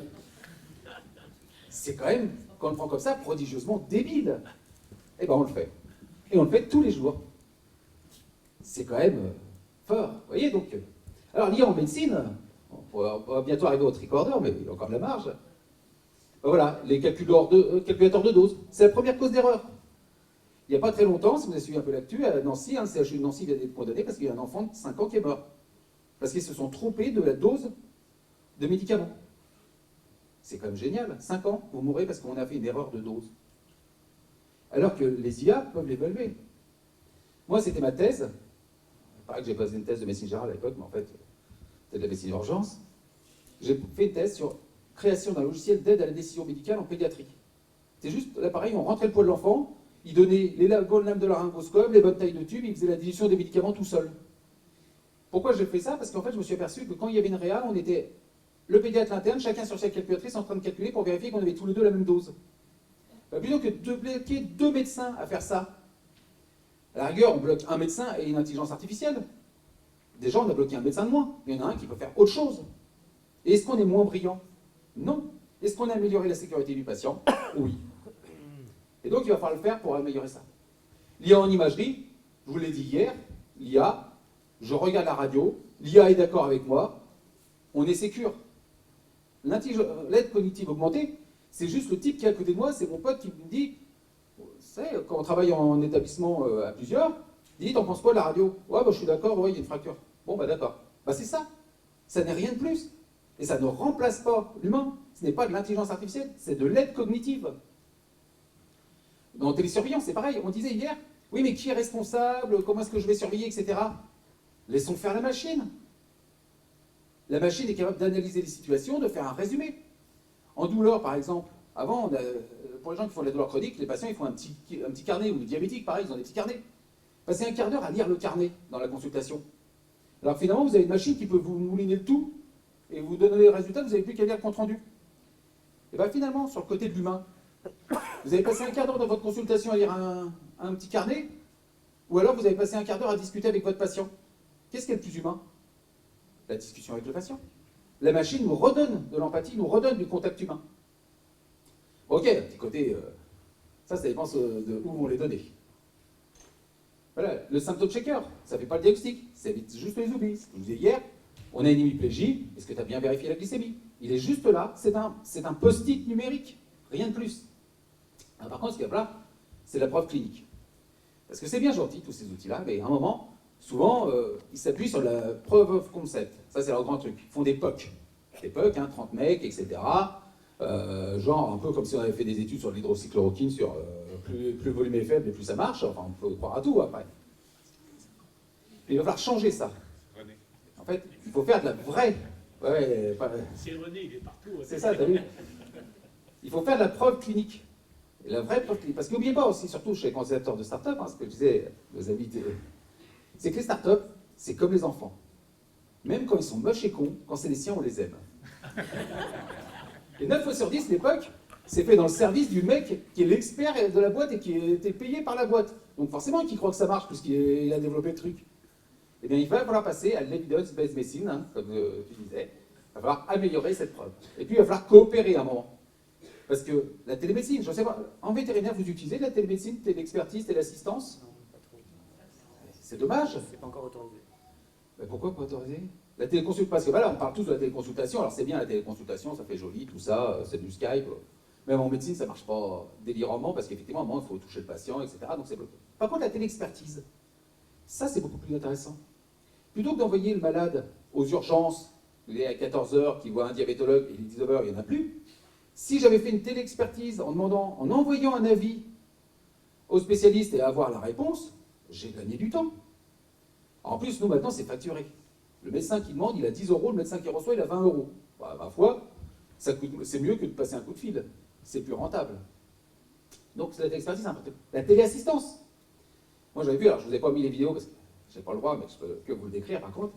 C'est quand même, quand on le prend comme ça, prodigieusement débile. Et ben on le fait. Et on le fait tous les jours. C'est quand même fort. Vous voyez donc. Alors l'IA en médecine, on va bientôt arriver au tricorder, mais il y a encore de la marge. Ben voilà, les calculateurs de doses, c'est la première cause d'erreur. Il n'y a pas très longtemps, si vous avez suivi un peu l'actu, à Nancy, le CHU de Nancy vient d'être condamné parce qu'il y a un enfant de 5 ans qui est mort. Parce qu'ils se sont trompés de la dose de médicaments. C'est quand même génial. 5 ans, vous mourrez parce qu'on a fait une erreur de dose. Alors que les IA peuvent l'évaluer. Moi, c'était ma thèse. Il paraît que j'ai passé une thèse de médecine générale à l'époque, mais en fait, c'était de la médecine d'urgence. J'ai fait une thèse sur création d'un logiciel d'aide à la décision médicale en pédiatrie. C'est juste, là pareil, on rentrait le poids de l'enfant, il donnait les bonnes lames de laryngoscope, les bonnes tailles de tube, il faisait la dilution des médicaments tout seul. Pourquoi j'ai fait ça? Parce qu'en fait, je me suis aperçu que quand il y avait une réa, on était le pédiatre, l'interne, chacun sur sa calculatrice en train de calculer pour vérifier qu'on avait tous les deux la même dose. Bah, plutôt que de bloquer 2 médecins à faire ça, à la rigueur, on bloque un médecin et une intelligence artificielle. Déjà, on a bloqué un médecin de moins. Il y en a un qui peut faire autre chose. Et est-ce qu'on est moins brillant? Non. Est-ce qu'on a amélioré la sécurité du patient? Oui. Et donc, il va falloir le faire pour améliorer ça. L'IA en imagerie, Je vous l'ai dit hier, l'IA, je regarde la radio, l'IA est d'accord avec moi, on est sécure. L'aide cognitive augmentée, c'est juste le type qui est à côté de moi, c'est mon pote qui me dit, quand on travaille en établissement à plusieurs, il dit, t'en penses quoi de la radio? Ouais, bah, je suis d'accord, ouais, il y a une fracture. Bon, bah d'accord. Bah c'est ça. Ça n'est rien de plus. Et ça ne remplace pas l'humain. Ce n'est pas de l'intelligence artificielle, c'est de l'aide cognitive. Dans télésurveillance, c'est pareil. On disait hier, oui, mais qui est responsable? Comment est-ce que je vais surveiller, etc. Laissons faire la machine. La machine est capable d'analyser les situations, de faire un résumé. En douleur, par exemple, avant, pour les gens qui font de la douleur chronique, les patients ils font un petit carnet, ou les diabétiques, pareil, ils ont des petits carnets. Passez un quart d'heure à lire le carnet dans la consultation. Alors finalement, vous avez une machine qui peut vous mouliner le tout, et vous donner les résultats, vous n'avez plus qu'à lire le compte-rendu. Et bien finalement, sur le côté de l'humain, vous avez passé un quart d'heure dans votre consultation à lire un petit carnet, ou alors vous avez passé un quart d'heure à discuter avec votre patient. Qu'est-ce qui est le plus humain? La discussion avec le patient. La machine nous redonne de l'empathie, nous redonne du contact humain. Ok, un petit côté, ça dépend de où on les donnait. Voilà, le symptôme checker, ça ne fait pas le diagnostic, ça évite juste les oublis. Je vous disais hier, on a une hémiplégie, est-ce que tu as bien vérifié la glycémie? Il est juste là, c'est un post-it numérique, rien de plus. Alors, par contre, ce qu'il y a là, c'est la preuve clinique. Parce que c'est bien gentil, tous ces outils-là, mais à un moment, souvent, ils s'appuient sur la preuve of concept. Ça, c'est leur grand truc. Ils font des POC. Des POC, 30 mecs, etc. Genre, un peu comme si on avait fait des études sur l'hydroxychloroquine, sur plus le volume est faible et plus ça marche. Enfin, on peut croire à tout, après. Mais il va falloir changer ça. En fait, il faut faire de la vraie... C'est René, il est partout. C'est ça, t'as vu? Il faut faire de la preuve clinique. Et la vraie preuve clinique. Parce qu'oubliez pas aussi, surtout chez les conservateurs de start-up, ce que je disais, nos amis, c'est que les start-up, c'est comme les enfants. Même quand ils sont moches et cons, quand c'est les siens, on les aime. Et 9 fois sur 10, l'époque, c'est fait dans le service du mec qui est l'expert de la boîte et qui a été payé par la boîte. Donc forcément, qui croit que ça marche puisqu'il a développé le truc. Eh bien, il va falloir passer à l'evidence-based medicine, comme tu disais. Il va falloir améliorer cette preuve. Et puis, il va falloir coopérer à un moment. Parce que la télémédecine, je ne sais pas, en vétérinaire, vous utilisez de la télémédecine, téléexpertise, téléassistance? C'est dommage. C'est pas encore autorisé. Mais pourquoi pas autorisé? La téléconsultation, parce que voilà, on parle tous de la téléconsultation, alors c'est bien la téléconsultation, ça fait joli, tout ça, c'est du Skype. Même en médecine, ça ne marche pas déliramment, parce qu'effectivement, à un moment, il faut toucher le patient, etc. Donc c'est bloqué. Par contre, la téléexpertise, ça c'est beaucoup plus intéressant. Plutôt que d'envoyer le malade aux urgences, il est à 14h, qui voit un diabétologue, et il est 19h, il n'y en a plus. Si j'avais fait une téléexpertise en envoyant un avis aux spécialistes et à avoir la réponse, j'ai gagné du temps. En plus, nous, maintenant, c'est facturé. Le médecin qui demande, il a 10 €, le médecin qui reçoit, il a 20 €. Bah, ma foi, c'est mieux que de passer un coup de fil. C'est plus rentable. Donc, c'est la téléexpertise, c'est important. La téléassistance. Moi, j'avais vu, alors je ne vous ai pas mis les vidéos parce que je n'ai pas le droit, mais je peux que vous le décrire par contre.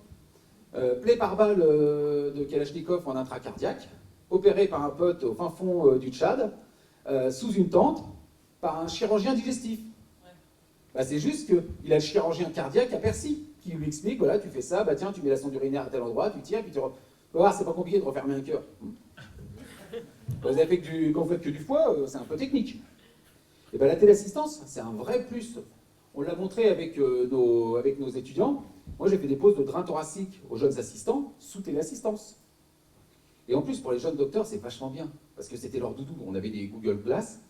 Plaie par balle de Kalachnikov en intracardiaque, opéré par un pote au fin fond du Tchad, sous une tente, par un chirurgien digestif. Bah, c'est juste qu'il a le chirurgien cardiaque à Percy qui lui explique, voilà, tu fais ça, bah tiens, tu mets la sonde urinaire à tel endroit, tu tires, puis tu vas voir, c'est pas compliqué de refermer un cœur. Quand vous faites que du foie, c'est un peu technique. Et bien la téléassistance, c'est un vrai plus. On l'a montré avec nos étudiants. Moi, j'ai fait des pauses de drain thoracique aux jeunes assistants sous téléassistance. Et en plus, pour les jeunes docteurs, c'est vachement bien, parce que c'était leur doudou. On avait des Google Glass,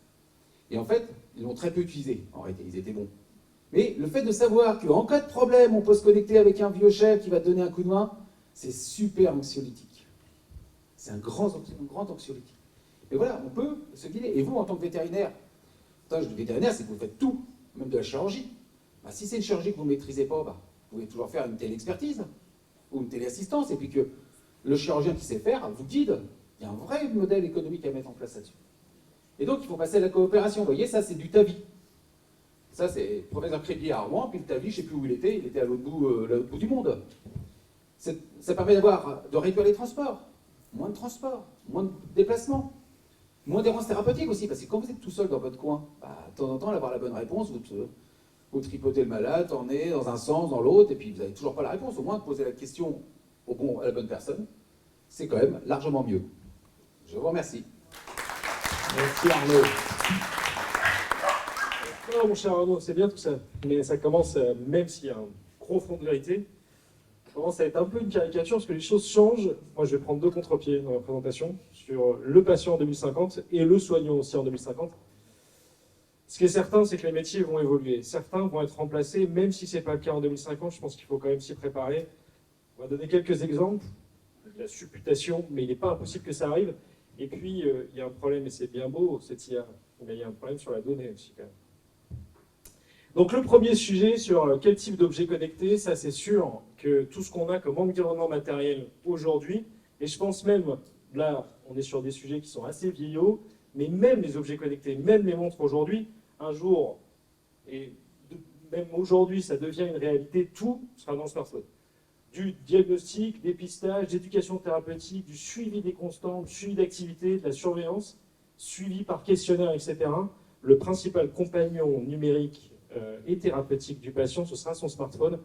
et en fait, ils l'ont très peu utilisé. En réalité, ils étaient bons. Mais le fait de savoir qu'en cas de problème, on peut se connecter avec un vieux chef qui va te donner un coup de main, c'est super anxiolytique. C'est un grand anxiolytique. Et voilà, on peut se guider. Et vous, en tant que vétérinaire, le vétérinaire, c'est que vous faites tout, même de la chirurgie. Bah, si c'est une chirurgie que vous ne maîtrisez pas, bah, vous pouvez toujours faire une téléexpertise ou une téléassistance, et puis que le chirurgien qui sait faire vous guide. Il y a un vrai modèle économique à mettre en place là-dessus. Et donc, il faut passer à la coopération. Vous voyez, ça, c'est du TAVI. Ça, c'est le professeur Crébier à Rouen, puis le TAVI, je ne sais plus où il était à l'autre bout du monde. Ça permet de réduire les transports, moins de transports, moins de déplacements, moins d'errances thérapeutiques aussi, parce que quand vous êtes tout seul dans votre coin, bah, de temps en temps, avoir la bonne réponse, vous tripotez le malade, emmenez dans un sens, dans l'autre, et puis vous n'avez toujours pas la réponse. Au moins, poser la question à la bonne personne, c'est quand même largement mieux. Je vous remercie. Merci Arnaud. Non, mon cher Arnaud, c'est bien tout ça. Mais ça commence, même s'il y a un gros fond de vérité, ça commence à être un peu une caricature parce que les choses changent. Moi, je vais prendre deux contre-pieds dans la présentation sur le patient en 2050 et le soignant aussi en 2050. Ce qui est certain, c'est que les métiers vont évoluer. Certains vont être remplacés, même si ce n'est pas le cas en 2050. Je pense qu'il faut quand même s'y préparer. On va donner quelques exemples. La supputation, mais il n'est pas impossible que ça arrive. Et puis, il y a un problème, et c'est bien beau, cette IA, mais il y a un problème sur la donnée aussi quand même. Donc le premier sujet sur quel type d'objet connecté, ça c'est sûr que tout ce qu'on a comme environnement matériel aujourd'hui, et je pense même, là on est sur des sujets qui sont assez vieillots, mais même les objets connectés, même les montres aujourd'hui, un jour, et même aujourd'hui ça devient une réalité, tout sera dans le smartphone. Du diagnostic, dépistage, d'éducation thérapeutique, du suivi des constantes, du suivi d'activité, de la surveillance, suivi par questionnaire, etc. Le principal compagnon numérique et thérapeutique du patient, ce sera son smartphone,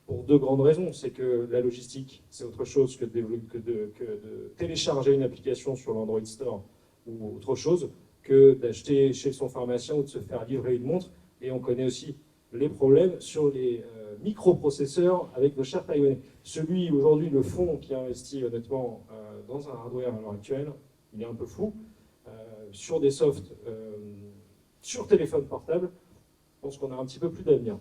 pour deux grandes raisons. C'est que la logistique, c'est autre chose que de télécharger une application sur l'Android Store ou autre chose, que d'acheter chez son pharmacien ou de se faire livrer une montre. Et on connaît aussi les problèmes sur les microprocesseurs avec nos chers taïwanais. Celui, aujourd'hui, le fonds qui a investi honnêtement dans un hardware à l'heure actuelle, il est un peu fou, sur des softs, sur téléphone portable, je pense qu'on a un petit peu plus d'avenir.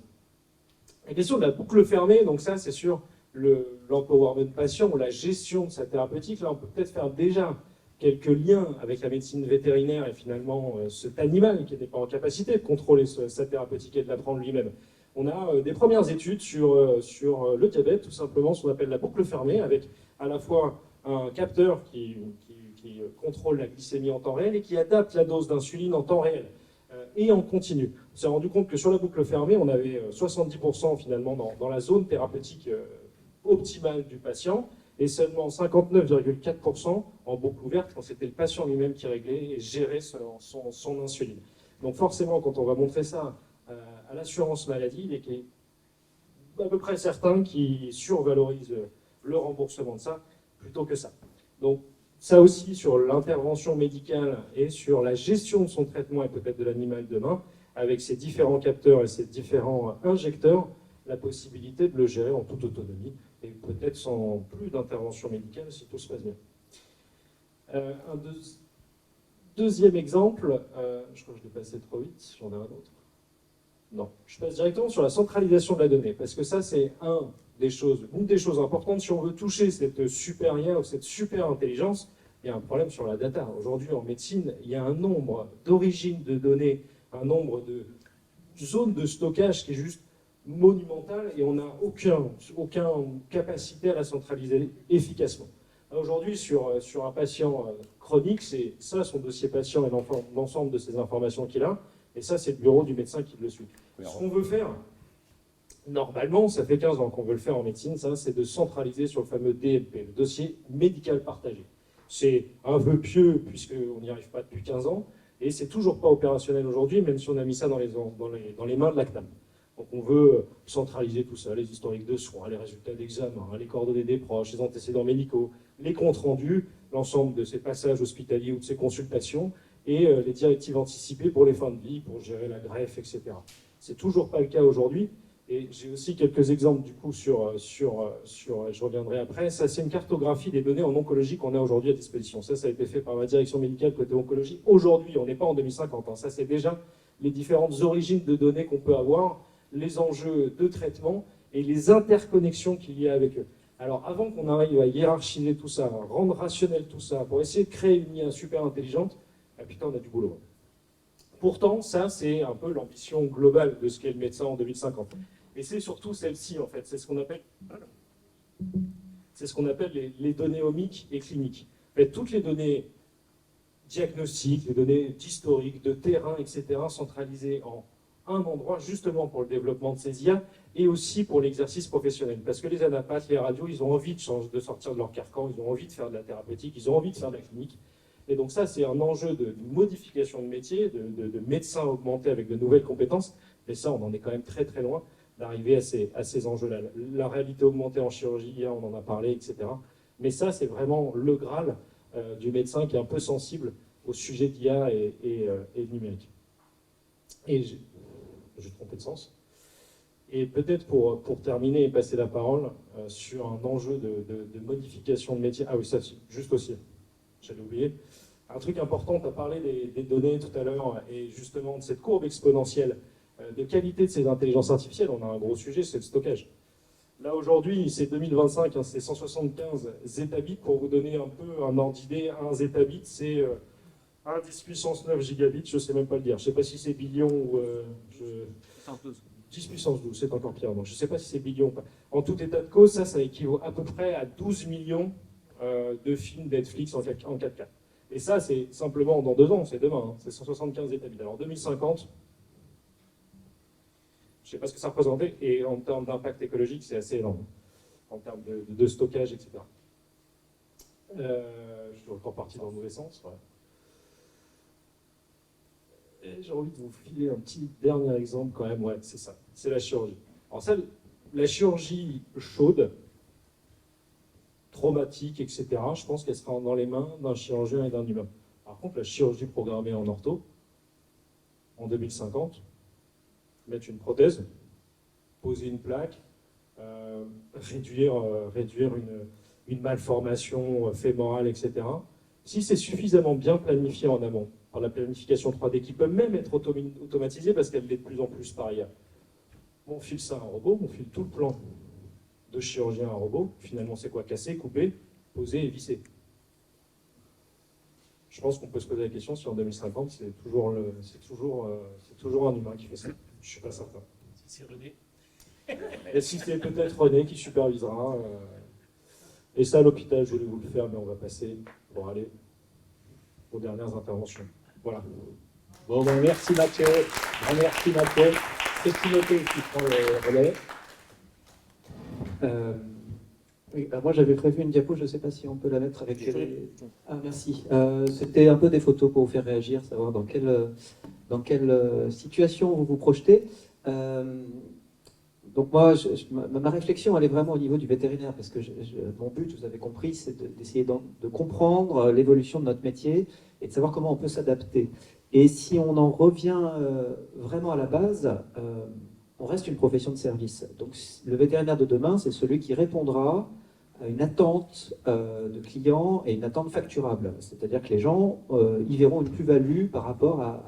La question de la boucle fermée, donc ça c'est sur l'empowerment patient, ou la gestion de sa thérapeutique. Là on peut peut-être faire déjà quelques liens avec la médecine vétérinaire et finalement cet animal qui n'est pas en capacité de contrôler sa thérapeutique et de la prendre lui-même. On a des premières études sur le diabète, tout simplement, ce qu'on appelle la boucle fermée, avec à la fois un capteur qui contrôle la glycémie en temps réel et qui adapte la dose d'insuline en temps réel et en continu. On s'est rendu compte que sur la boucle fermée, on avait 70% finalement dans la zone thérapeutique optimale du patient et seulement 59,4% en boucle ouverte quand c'était le patient lui-même qui réglait et gérait son insuline. Donc forcément, quand on va montrer ça à l'assurance maladie, il est à peu près certain qu'ils survalorisent le remboursement de ça plutôt que ça. Donc ça aussi sur l'intervention médicale et sur la gestion de son traitement et peut-être de l'animal demain, avec ses différents capteurs et ses différents injecteurs, la possibilité de le gérer en toute autonomie et peut-être sans plus d'intervention médicale si tout se passe bien. Deuxième exemple, je crois que je l'ai passé trop vite, j'en ai un autre. Non, je passe directement sur la centralisation de la donnée, parce que ça c'est une des choses importantes. Si on veut toucher cette super IA ou cette super intelligence, il y a un problème sur la data. Aujourd'hui en médecine, il y a un nombre d'origines de données, un nombre de zones de stockage qui est juste monumental et on n'a aucune capacité à la centraliser efficacement. Aujourd'hui, sur un patient chronique, c'est ça son dossier patient et l'ensemble de ces informations qu'il a, et ça c'est le bureau du médecin qui le suit. Ce qu'on veut faire, normalement, ça fait 15 ans qu'on veut le faire en médecine, ça, c'est de centraliser sur le fameux DMP, le dossier médical partagé. C'est un vœu pieux puisqu'on n'y arrive pas depuis 15 ans, et c'est toujours pas opérationnel aujourd'hui, même si on a mis ça dans les mains de l'ACNAM. Donc on veut centraliser tout ça, les historiques de soins, les résultats d'examen, les coordonnées des proches, les antécédents médicaux, les comptes rendus, l'ensemble de ces passages hospitaliers ou de ces consultations, et les directives anticipées pour les fins de vie, pour gérer la greffe, etc. C'est toujours pas le cas aujourd'hui. Et j'ai aussi quelques exemples du coup je reviendrai après. Ça, c'est une cartographie des données en oncologie qu'on a aujourd'hui à disposition. Ça a été fait par ma direction médicale côté oncologie. Aujourd'hui, on n'est pas en 2050. Hein. Ça, c'est déjà les différentes origines de données qu'on peut avoir, les enjeux de traitement et les interconnexions qu'il y a avec eux. Alors, avant qu'on arrive à hiérarchiser tout ça, à rendre rationnel tout ça, pour essayer de créer une IA super intelligente, putain, on a du boulot. Pourtant, ça, c'est un peu l'ambition globale de ce qu'est le médecin en 2050. Et c'est surtout celle-ci, en fait. C'est ce qu'on appelle les données omiques et cliniques. En fait, toutes les données diagnostiques, les données d'historique, de terrain, etc., centralisées en un endroit, justement pour le développement de ces IA, et aussi pour l'exercice professionnel. Parce que les anapathes, les radios, ils ont envie de sortir de leur carcan, ils ont envie de faire de la thérapeutique, ils ont envie de faire de la clinique. Et donc ça, c'est un enjeu de modification de métier, de médecins augmentés avec de nouvelles compétences. Mais ça, on en est quand même très très loin d'arriver à ces enjeux-là. La réalité augmentée en chirurgie, on en a parlé, etc. Mais ça, c'est vraiment le Graal du médecin qui est un peu sensible au sujet d'IA et numérique. Et j'ai trompé de sens. Et peut-être pour terminer et passer la parole sur un enjeu de modification de métier. Ah oui, ça, juste aussi, j'allais oublier. Un truc important, tu as parlé des données tout à l'heure, et justement de cette courbe exponentielle de qualité de ces intelligences artificielles. On a un gros sujet, c'est le stockage. Là, aujourd'hui, c'est 2025, hein, c'est 175 zettabytes. Pour vous donner un peu un ordre d'idée, un zettabyte, c'est 1 10 puissance 9 gigabits, je ne sais même pas le dire. Je ne sais pas si c'est billion ou... 10 puissance 12, c'est encore pire. Donc, je ne sais pas si c'est billion ou pas. En tout état de cause, ça équivaut à peu près à 12 millions de films Netflix en 4K. Et ça, c'est simplement dans 2 ans, c'est demain, hein, c'est 175 zettabytes. Alors 2050, je ne sais pas ce que ça représentait, et en termes d'impact écologique, c'est assez énorme, en termes de stockage, etc. Je suis encore parti dans le mauvais sens. Ouais. Et j'ai envie de vous filer un petit dernier exemple quand même, ouais, c'est ça, c'est la chirurgie. Alors ça, la chirurgie chaude, traumatique, etc., je pense qu'elle sera dans les mains d'un chirurgien et d'un humain. Par contre, la chirurgie programmée en ortho, en 2050, mettre une prothèse, poser une plaque, réduire une malformation fémorale, etc. Si c'est suffisamment bien planifié en amont, par la planification 3D, qui peut même être automatisée parce qu'elle l'est de plus en plus par ailleurs, on file ça à un robot, on file tout le plan de chirurgien à un robot. Finalement, c'est quoi? Casser, couper, poser et visser. Je pense qu'on peut se poser la question si en 2050, c'est toujours un humain qui fait ça. Je ne suis pas certain. Si c'est René. Et si c'est peut-être René qui supervisera. Et ça, à l'hôpital, je voulais vous le faire, mais on va passer pour aller aux dernières interventions. Voilà. Bon, ben, merci Mathieu. Merci Mathieu. C'est Timothée qui prend le relais. Oui, moi j'avais prévu une diapo, je ne sais pas si on peut la mettre avec les... Ah merci. C'était un peu des photos pour vous faire réagir, savoir dans quelle situation vous vous projetez. Donc moi, ma réflexion, elle est vraiment au niveau du vétérinaire, parce que mon but, vous avez compris, c'est d'essayer de comprendre l'évolution de notre métier et de savoir comment on peut s'adapter. Et si on en revient vraiment à la base, on reste une profession de service. Donc le vétérinaire de demain, c'est celui qui répondra à une attente de clients et une attente facturable. C'est-à-dire que les gens y verront une plus-value par rapport à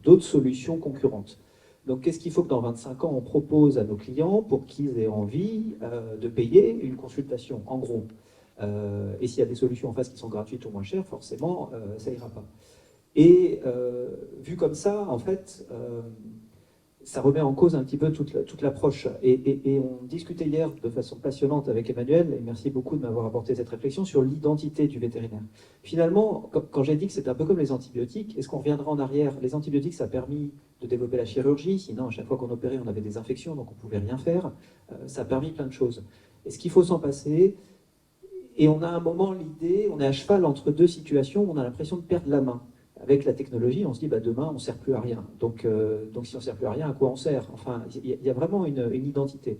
d'autres solutions concurrentes. Donc qu'est-ce qu'il faut que dans 25 ans, on propose à nos clients pour qu'ils aient envie de payer une consultation, en gros. Et s'il y a des solutions en face qui sont gratuites ou moins chères, forcément, ça ira pas. Et vu comme ça, en fait, ça remet en cause un petit peu toute l'approche. Et on discutait hier de façon passionnante avec Emmanuel, et merci beaucoup de m'avoir apporté cette réflexion sur l'identité du vétérinaire. Finalement, quand j'ai dit que c'était un peu comme les antibiotiques, est-ce qu'on reviendra en arrière? Les antibiotiques, ça a permis de développer la chirurgie, sinon à chaque fois qu'on opérait, on avait des infections, donc on ne pouvait rien faire. Ça a permis plein de choses. Est-ce qu'il faut s'en passer? Et on a un moment l'idée, on est à cheval entre deux situations où on a l'impression de perdre la main. Avec la technologie, on se dit, bah, demain, on ne sert plus à rien. Donc si on ne sert plus à rien, à quoi on sert? Enfin, il y a vraiment une identité.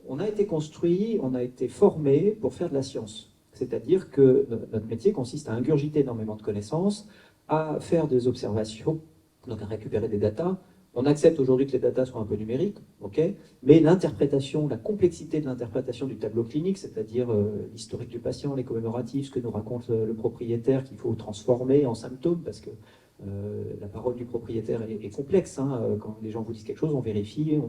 On a été construit, on a été formé pour faire de la science. C'est-à-dire que notre métier consiste à ingurgiter énormément de connaissances, à faire des observations, donc à récupérer des datas. On accepte aujourd'hui que les datas soient un peu numériques, okay, mais l'interprétation, la complexité de l'interprétation du tableau clinique, c'est-à-dire l'historique du patient, les commémoratifs, ce que nous raconte le propriétaire qu'il faut transformer en symptômes, parce que la parole du propriétaire est complexe. Hein, quand les gens vous disent quelque chose, on vérifie,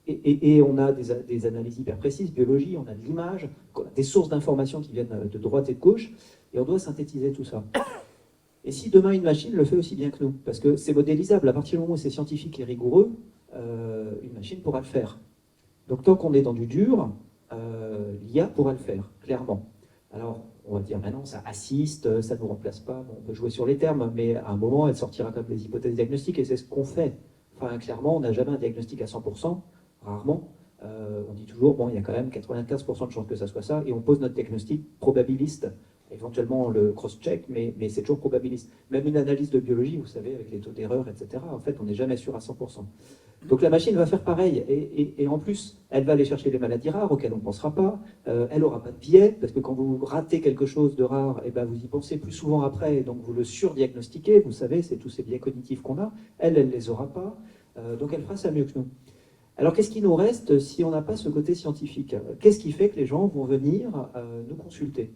et on a des analyses hyper précises, biologie, on a de l'image, des sources d'informations qui viennent de droite et de gauche, et on doit synthétiser tout ça. Et si demain une machine le fait aussi bien que nous, parce que c'est modélisable, à partir du moment où c'est scientifique et rigoureux, une machine pourra le faire. Donc tant qu'on est dans du dur, l'IA pourra le faire, clairement. Alors on va dire maintenant ça assiste, ça ne nous remplace pas, bon, on peut jouer sur les termes, mais à un moment elle sortira comme des hypothèses diagnostiques et c'est ce qu'on fait. Enfin clairement on n'a jamais un diagnostic à 100%, rarement. On dit toujours, bon il y a quand même 95% de chances que ça soit ça, et on pose notre diagnostic probabiliste. Éventuellement le cross-check, mais c'est toujours probabiliste. Même une analyse de biologie, vous savez, avec les taux d'erreur, etc., en fait, on n'est jamais sûr à 100%. Donc la machine va faire pareil, et en plus, elle va aller chercher les maladies rares auxquelles on ne pensera pas, elle n'aura pas de biais, parce que quand vous ratez quelque chose de rare, eh ben, vous y pensez plus souvent après, donc vous le surdiagnostiquez, vous savez, c'est tous ces biais cognitifs qu'on a, elle ne les aura pas. Donc elle fera ça mieux que nous. Alors qu'est-ce qui nous reste si on n'a pas ce côté scientifique? Qu'est-ce qui fait que les gens vont venir nous consulter?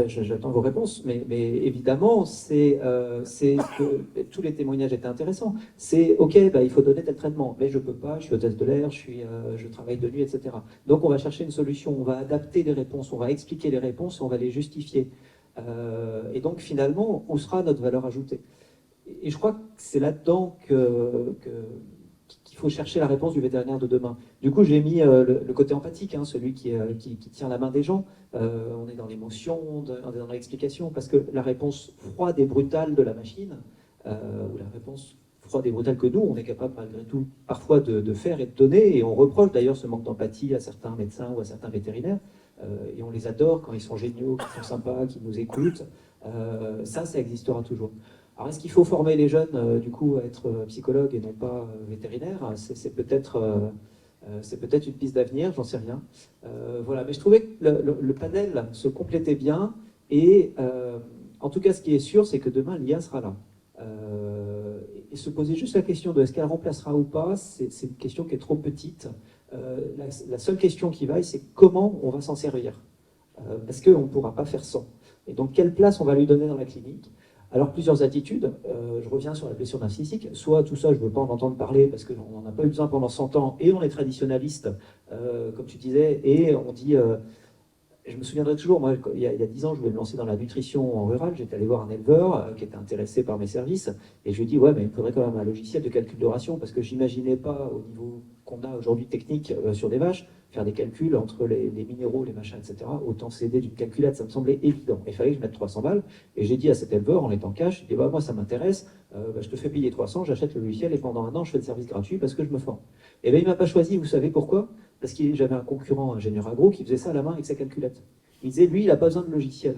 J'attends vos réponses, mais évidemment, tous les témoignages étaient intéressants. C'est OK, il faut donner tel traitement, mais je peux pas, je suis hôtesse de l'air, je travaille de nuit, etc. Donc on va chercher une solution, on va adapter les réponses, on va expliquer les réponses, on va les justifier. Et donc finalement, où sera notre valeur ajoutée? Et je crois que c'est là-dedans qu'il faut chercher la réponse du vétérinaire de demain. Du coup, j'ai mis le côté empathique, celui qui tient la main des gens. On est dans l'émotion, on est dans l'explication, parce que la réponse froide et brutale de la machine, ou la réponse froide et brutale que nous, on est capable malgré tout parfois de faire et de donner, et on reproche d'ailleurs ce manque d'empathie à certains médecins ou à certains vétérinaires, et on les adore quand ils sont géniaux, qu'ils sont sympas, qu'ils nous écoutent. Ça existera toujours. Alors, est-ce qu'il faut former les jeunes, du coup, à être psychologues et non pas vétérinaires? C'est peut-être une piste d'avenir, j'en sais rien. Voilà, mais je trouvais que le panel se complétait bien, et en tout cas, ce qui est sûr, c'est que demain, l'IA sera là. Et se poser juste la question de est-ce qu'elle remplacera ou pas, c'est une question qui est trop petite. La seule question qui vaille, c'est comment on va s'en servir. Parce qu'on ne pourra pas faire sans. Et donc, quelle place on va lui donner dans la clinique? Alors, plusieurs attitudes. Je reviens sur la blessure narcissique. Soit tout ça, je ne veux pas en entendre parler parce qu'on n'en a pas eu besoin pendant 100 ans et on est traditionnaliste, comme tu disais, et on dit... je me souviendrai toujours, moi, il y a 10 ans, je voulais me lancer dans la nutrition en rural. J'étais allé voir un éleveur qui était intéressé par mes services et je lui ai dit, ouais, mais il me faudrait quand même un logiciel de calcul de ration parce que j'imaginais pas, au niveau qu'on a aujourd'hui technique sur des vaches, faire des calculs entre les minéraux, les machins, etc. Autant s'aider d'une calculette, ça me semblait évident. Il fallait que je mette 300 balles. Et j'ai dit à cet éleveur, en étant cash, je dis, moi ça m'intéresse, je te fais payer 300, j'achète le logiciel et pendant 1 an, je fais le service gratuit parce que je me forme. Et bien, il ne m'a pas choisi, vous savez pourquoi? Parce que j'avais un concurrent ingénieur agro qui faisait ça à la main avec sa calculette. Il disait, lui, il n'a pas besoin de logiciel.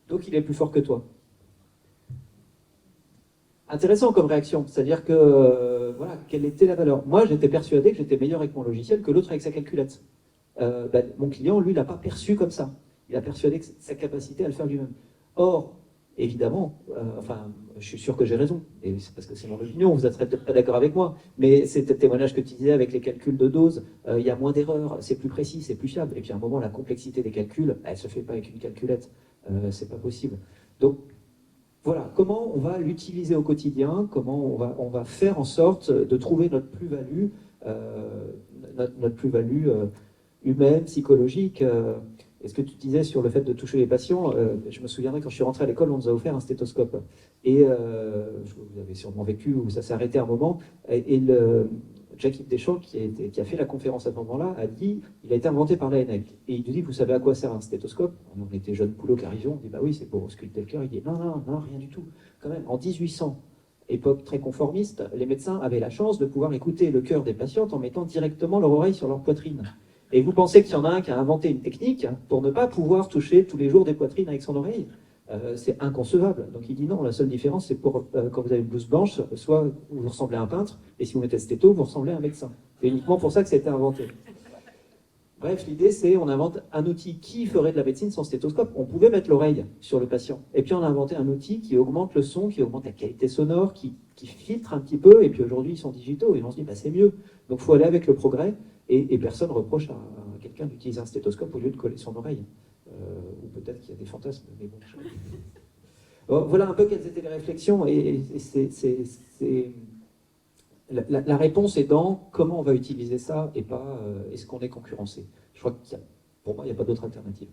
Donc, il est plus fort que toi. Intéressant comme réaction, c'est-à-dire que, voilà, quelle était la valeur? Moi, j'étais persuadé que j'étais meilleur avec mon logiciel que l'autre avec sa calculette. Mon client, lui, l'a pas perçu comme ça. Il a persuadé que sa capacité à le faire lui-même. Or, évidemment, je suis sûr que j'ai raison, et c'est parce que c'est mon opinion, vous êtes peut-être pas d'accord avec moi, mais c'est le témoignage que tu disais avec les calculs de dose, il y a moins d'erreurs, c'est plus précis, c'est plus fiable, et puis à un moment, la complexité des calculs, elle se fait pas avec une calculette, c'est pas possible. Donc, voilà, comment on va l'utiliser au quotidien, comment on va faire en sorte de trouver notre plus-value, notre plus-value humaine, psychologique. Et ce que tu disais sur le fait de toucher les patients, je me souviendrai quand je suis rentré à l'école, on nous a offert un stéthoscope. Et vous avez sûrement vécu, où ça s'est arrêté un moment, et Jacques-Yves Deschamps, qui a fait la conférence à ce moment-là, a dit, il a été inventé par l'ANEC. Et il nous dit, vous savez à quoi sert un stéthoscope? On était jeunes poulots qui arrivions, on dit, bah oui, c'est pour ausculter le cœur. Il dit, non, rien du tout. Quand même, en 1800, époque très conformiste, les médecins avaient la chance de pouvoir écouter le cœur des patientes en mettant directement leur oreille sur leur poitrine. Et vous pensez qu'il y en a un qui a inventé une technique pour ne pas pouvoir toucher tous les jours des poitrines avec son oreille? C'est inconcevable. Donc il dit non, la seule différence c'est pour quand vous avez une blouse blanche, soit vous ressemblez à un peintre, et si vous mettez le stéto, vous ressemblez à un médecin. C'est uniquement pour ça que ça a été inventé. Bref, l'idée c'est on invente un outil qui ferait de la médecine sans stéthoscope. On pouvait mettre l'oreille sur le patient. Et puis on a inventé un outil qui augmente le son, qui augmente la qualité sonore, qui filtre un petit peu, et puis aujourd'hui ils sont digitaux, et on se dit c'est mieux. Donc il faut aller avec le progrès, et personne reproche à quelqu'un d'utiliser un stéthoscope au lieu de coller son oreille. Ou peut-être qu'il y a des fantasmes, mais bon. Voilà un peu quelles étaient les réflexions, et la réponse est dans comment on va utiliser ça, et pas est-ce qu'on est concurrencé. Je crois que pour moi, il n'y a pas d'autre alternative.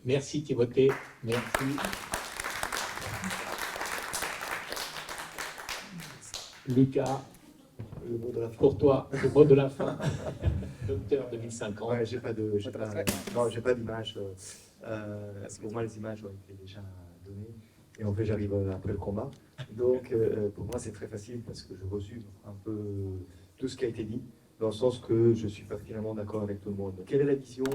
Merci Timothée, merci. Lucas, Le mot de la fin. pour toi, le mot de la fin. Docteur 2050. Ouais, j'ai pas d'image. Pour moi, les images ont été déjà données. Et en fait, j'arrive après le combat. Donc, pour moi, c'est très facile parce que je reçois un peu tout ce qui a été dit, dans le sens que je suis pas finalement d'accord avec tout le monde. Quelle est la vision?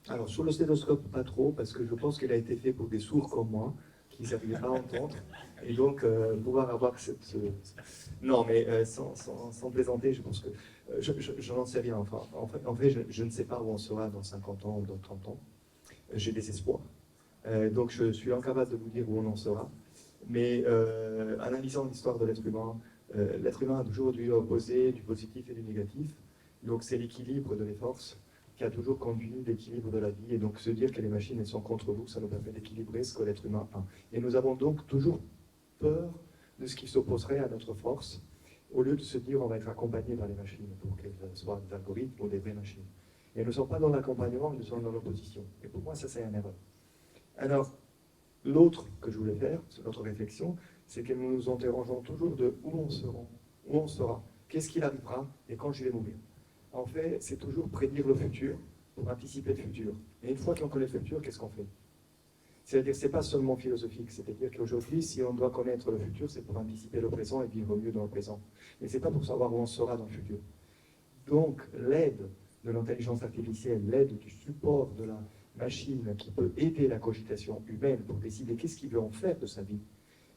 Alors, sur le stéthoscope, pas trop, parce que je pense qu'elle a été faite pour des sourds comme moi, qui ne savaient pas entendre. Et donc, pouvoir avoir cette... Non, mais sans plaisanter, je pense que... je n'en sais rien. Enfin, en fait je ne sais pas où on sera dans 50 ans ou dans 30 ans. J'ai des espoirs. Donc, je suis incapable de vous dire où on en sera. Mais analysant l'histoire de l'être humain a toujours dû opposer du positif et du négatif. Donc c'est l'équilibre de les forces qui a toujours conduit l'équilibre de la vie. Et donc se dire que les machines elles sont contre vous, ça nous permet d'équilibrer ce que l'être humain a. Et nous avons donc toujours peur de ce qui s'opposerait à notre force, au lieu de se dire on va être accompagné par les machines pour qu'elles soient des algorithmes ou des vraies machines. Et nous ne sommes pas dans l'accompagnement, nous sommes dans l'opposition. Et pour moi, ça c'est une erreur. Alors, l'autre que je voulais faire, c'est notre réflexion, c'est que nous nous interrogeons toujours de où on sera, qu'est-ce qu'il arrivera et quand je vais mourir. En fait, c'est toujours prédire le futur pour anticiper le futur. Et une fois qu'on connaît le futur, qu'est-ce qu'on fait? C'est-à-dire que ce n'est pas seulement philosophique, c'est-à-dire qu'aujourd'hui, si on doit connaître le futur, c'est pour anticiper le présent et vivre mieux dans le présent. Mais ce n'est pas pour savoir où on sera dans le futur. Donc, l'aide de l'intelligence artificielle, l'aide du support de la machine qui peut aider la cogitation humaine pour décider qu'est-ce qu'il veut en faire de sa vie.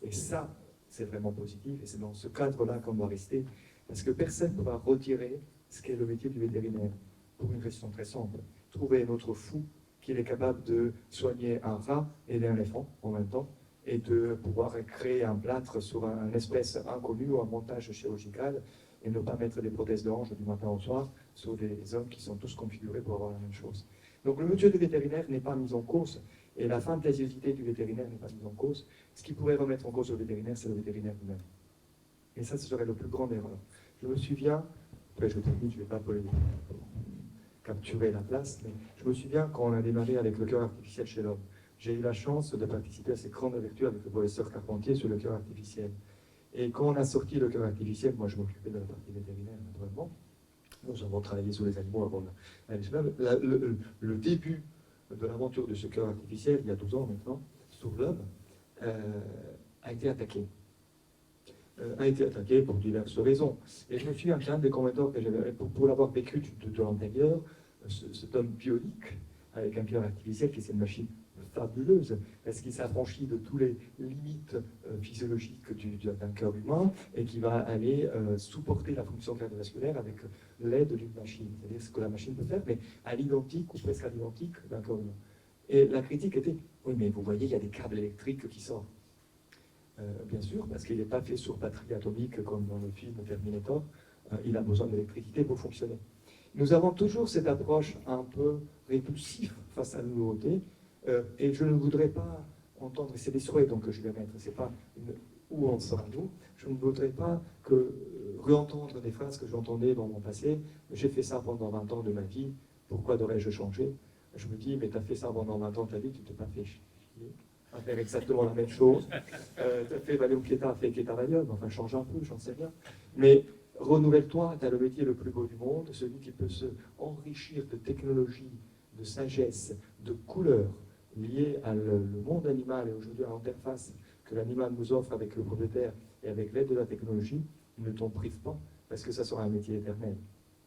Et ça, c'est vraiment positif, et c'est dans ce cadre-là qu'on doit rester, parce que personne ne pourra retirer ce qu'est le métier du vétérinaire, pour une raison très simple. Trouver un autre fou qu'il est capable de soigner un rat et un éléphant en même temps, et de pouvoir créer un plâtre sur une espèce inconnue ou un montage chirurgical, et ne pas mettre des prothèses de hanche du matin au soir sur des hommes qui sont tous configurés pour avoir la même chose. Donc le métier du vétérinaire n'est pas mis en cause, et la fantasiosité du vétérinaire n'est pas mise en cause. Ce qui pourrait remettre en cause le vétérinaire, c'est le vétérinaire lui-même. Et ça, ce serait la plus grande erreur. Je me souviens, après je termine, je ne vais pas capturer la place, mais je me souviens quand on a démarré avec le cœur artificiel chez l'homme. J'ai eu la chance de participer à ces grandes lectures avec le professeur Carpentier sur le cœur artificiel. Et quand on a sorti le cœur artificiel, moi je m'occupais de la partie vétérinaire naturellement, nous avons travaillé sur les animaux avant le début de l'aventure de ce cœur artificiel, il y a 12 ans maintenant, sur l'homme, a été attaqué. A été attaqué pour diverses raisons. Et je me suis qu'un des commentaires que j'avais, pour l'avoir vécu de l'intérieur, cet homme bionique, avec un cœur artificiel, qui est une machine fabuleuse, parce qu'il s'affranchit de toutes les limites physiologiques d'un cœur humain, et qui va aller supporter la fonction cardiovasculaire avec l'aide d'une machine. C'est-à-dire ce que la machine peut faire, mais à l'identique, ou presque à l'identique, d'un corps humain. Et la critique était, oui, mais vous voyez, il y a des câbles électriques qui sortent. Bien sûr, parce qu'il n'est pas fait sur batterie atomique comme dans le film Terminator, il a besoin d'électricité pour fonctionner. Nous avons toujours cette approche un peu répulsive face à la nouveauté, et je ne voudrais pas entendre, et c'est des souhaits donc que je vais mettre, c'est pas où on sera nous, je ne voudrais pas que réentendre des phrases que j'entendais dans mon passé, j'ai fait ça pendant 20 ans de ma vie, pourquoi devrais-je changer? Je me dis, mais tu as fait ça pendant 20 ans de ta vie, tu ne t'es pas fait chier à faire exactement la même chose. Tu as fait Valium Pieta, fait Pieta Valium, enfin change un peu, j'en sais rien. Mais renouvelle-toi, tu as le métier le plus beau du monde, celui qui peut se enrichir de technologie, de sagesse, de couleurs liées à le monde animal et aujourd'hui à l'interface que l'animal nous offre avec le propriétaire et avec l'aide de la technologie, ne t'en prive pas, parce que ça sera un métier éternel,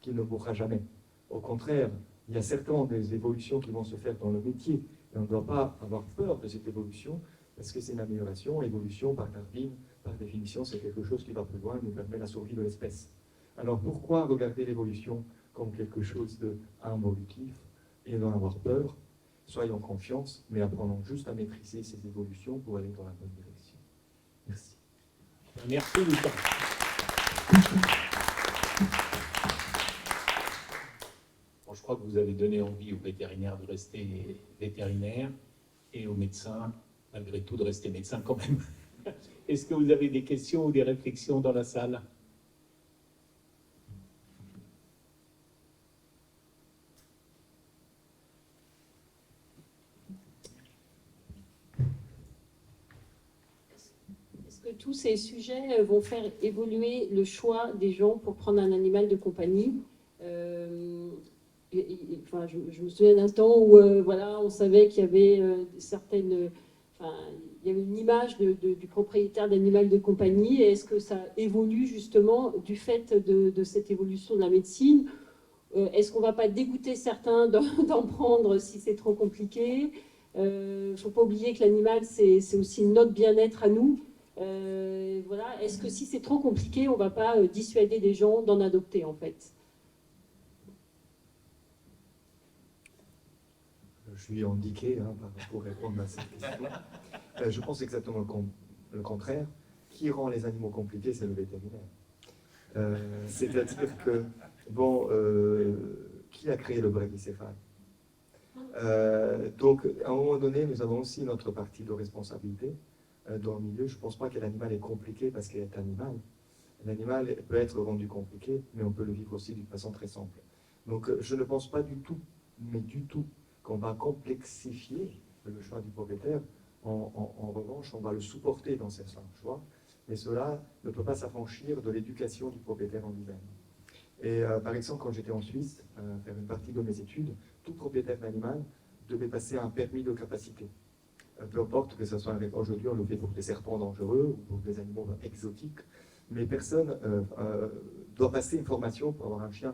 qui ne mourra jamais. Au contraire, il y a certainement des évolutions qui vont se faire dans le métier, et on ne doit pas avoir peur de cette évolution, parce que c'est une amélioration. Évolution, par Darwin, par définition, c'est quelque chose qui va plus loin et nous permet la survie de l'espèce. Alors pourquoi regarder l'évolution comme quelque chose d'involutif et d'en avoir peur? Soyons confiance, mais apprenons juste à maîtriser ces évolutions pour aller dans la bonne direction. Merci. Merci Lucas. Bon, je crois que vous avez donné envie aux vétérinaires de rester vétérinaires et aux médecins, malgré tout, de rester médecins quand même. Est-ce que vous avez des questions ou des réflexions dans la salle? Est-ce que tous ces sujets vont faire évoluer le choix des gens pour prendre un animal de compagnie? Enfin, je me souviens d'un temps où voilà, on savait qu'il y avait certaines... Enfin, il y avait une image du propriétaire d'animal de compagnie. Et est-ce que ça évolue justement du fait de cette évolution de la médecine? Est-ce qu'on ne va pas dégoûter certains d'en prendre si c'est trop compliqué? Il ne faut pas oublier que l'animal, c'est aussi notre bien-être à nous. Voilà. Est-ce que si c'est trop compliqué, on ne va pas dissuader des gens d'en adopter en fait? Je suis indiqué pour répondre à cette question. Je pense exactement le contraire. Qui rend les animaux compliqués, c'est le vétérinaire. C'est-à-dire que, bon, qui a créé le brachycéphale? Donc, à un moment donné, nous avons aussi notre partie de responsabilité dans le milieu. Je ne pense pas que l'animal est compliqué parce qu'il est animal. L'animal peut être rendu compliqué, mais on peut le vivre aussi d'une façon très simple. Donc, je ne pense pas du tout, mais du tout, qu'on va complexifier le choix du propriétaire. En revanche, on va le supporter dans ses choix. Mais cela ne peut pas s'affranchir de l'éducation du propriétaire en lui-même. Et par exemple, quand j'étais en Suisse, faire une partie de mes études, tout propriétaire d'animal devait passer un permis de capacité. Peu importe que ce soit aujourd'hui, on le fait pour des serpents dangereux ou pour des animaux exotiques, mais personne doit passer une formation pour avoir un chien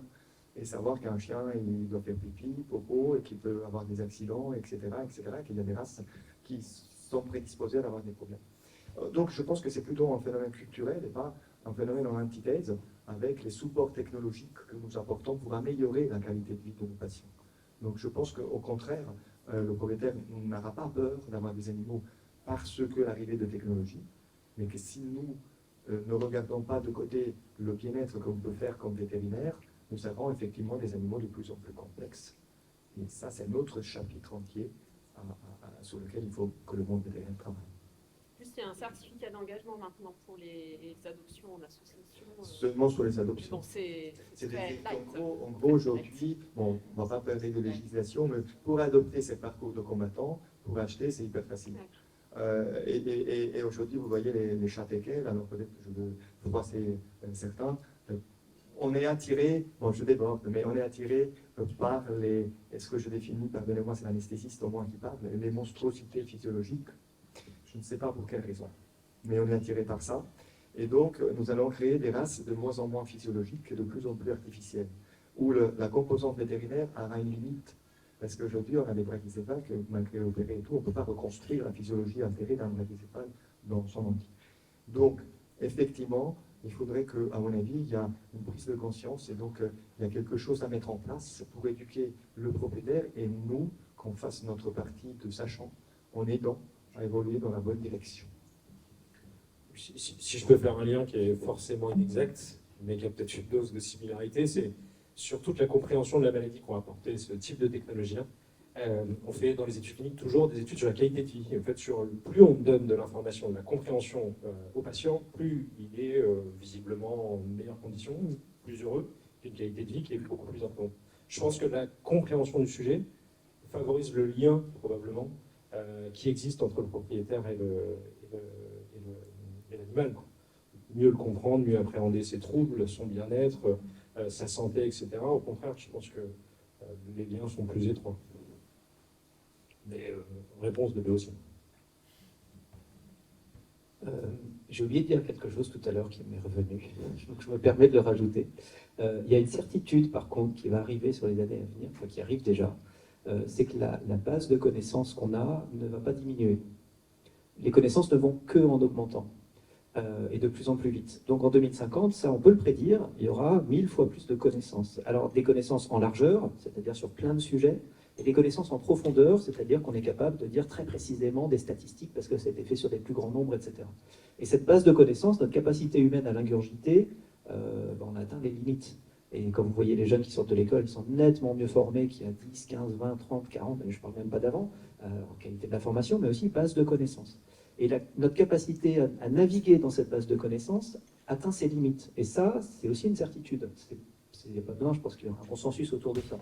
et savoir qu'un chien, il doit faire pipi, popo, et qu'il peut avoir des accidents, etc., qu'il y a des races qui sont prédisposées à avoir des problèmes. Donc je pense que c'est plutôt un phénomène culturel et pas un phénomène en antithèse avec les supports technologiques que nous apportons pour améliorer la qualité de vie de nos patients. Donc je pense qu'au contraire, le propriétaire n'aura pas peur d'avoir des animaux parce que l'arrivée de technologie, mais que si nous ne regardons pas de côté le bien-être qu'on peut faire comme vétérinaire, nous avons effectivement des animaux de plus en plus complexes. Et ça, c'est notre chapitre entier sur lequel il faut que le monde vétérinaire travaille. Juste, il y a un certificat d'engagement maintenant pour les adoptions en association. Seulement sur les adoptions. Bon, c'est des, light. en gros aujourd'hui, bon, on ne va pas parler de législation, mais pour adopter ces parcours de combattants, pour acheter, c'est hyper facile. Et aujourd'hui, vous voyez les chats équerres, alors peut-être que je veux froisser certains. On est attiré, bon je déborde, mais on est attiré par les, est-ce que je définis, pardonnez-moi, c'est l'anesthésiste au moins qui parle, les monstruosités physiologiques. Je ne sais pas pour quelle raison, mais on est attiré par ça. Et donc, nous allons créer des races de moins en moins physiologiques et de plus en plus artificielles, où la composante vétérinaire aura une limite. Parce qu'aujourd'hui, on a des brachycéphales que, malgré opérer et tout, on ne peut pas reconstruire la physiologie altérée d'un brachycéphale dans son entier. Donc, effectivement, il faudrait qu'à mon avis, il y a une prise de conscience et donc il y a quelque chose à mettre en place pour éduquer le propriétaire et nous, qu'on fasse notre partie de sachant, en aidant à évoluer dans la bonne direction. Si je peux faire un lien qui est forcément inexact, mais qui a peut-être une dose de similarité, c'est sur toute la compréhension de la maladie qu'on va apporter ce type de technologie-là. On fait dans les études cliniques toujours des études sur la qualité de vie. Et en fait, plus on donne de l'information, de la compréhension au patient, plus il est visiblement en meilleures conditions, plus heureux, une qualité de vie qui est beaucoup plus importante. Je pense que la compréhension du sujet favorise le lien, probablement, qui existe entre le propriétaire et l'animal. Mieux le comprendre, mieux appréhender ses troubles, son bien-être, sa santé, etc. Au contraire, je pense que les liens sont plus étroits. Mais réponse de Béotien. J'ai oublié de dire quelque chose tout à l'heure qui m'est revenu, donc je me permets de le rajouter. Il y a une certitude, par contre, qui va arriver sur les années à venir, enfin, qui arrive déjà, c'est que la base de connaissances qu'on a ne va pas diminuer. Les connaissances ne vont que en augmentant, et de plus en plus vite. Donc en 2050, ça on peut le prédire, il y aura 1000 fois plus de connaissances. Alors des connaissances en largeur, c'est-à-dire sur plein de sujets, et des connaissances en profondeur, c'est-à-dire qu'on est capable de dire très précisément des statistiques parce que ça a été fait sur des plus grands nombres, etc. Et cette base de connaissances, notre capacité humaine à l'ingurgiter, on a atteint les limites. Et quand vous voyez les jeunes qui sortent de l'école, ils sont nettement mieux formés qu'il y a 10, 15, 20, 30, 40, mais je ne parle même pas d'avant, en qualité de la formation, mais aussi base de connaissances. Et notre capacité à naviguer dans cette base de connaissances atteint ses limites. Et ça, c'est aussi une certitude. Il n'y a pas besoin, je pense qu'il y aura un consensus autour de ça.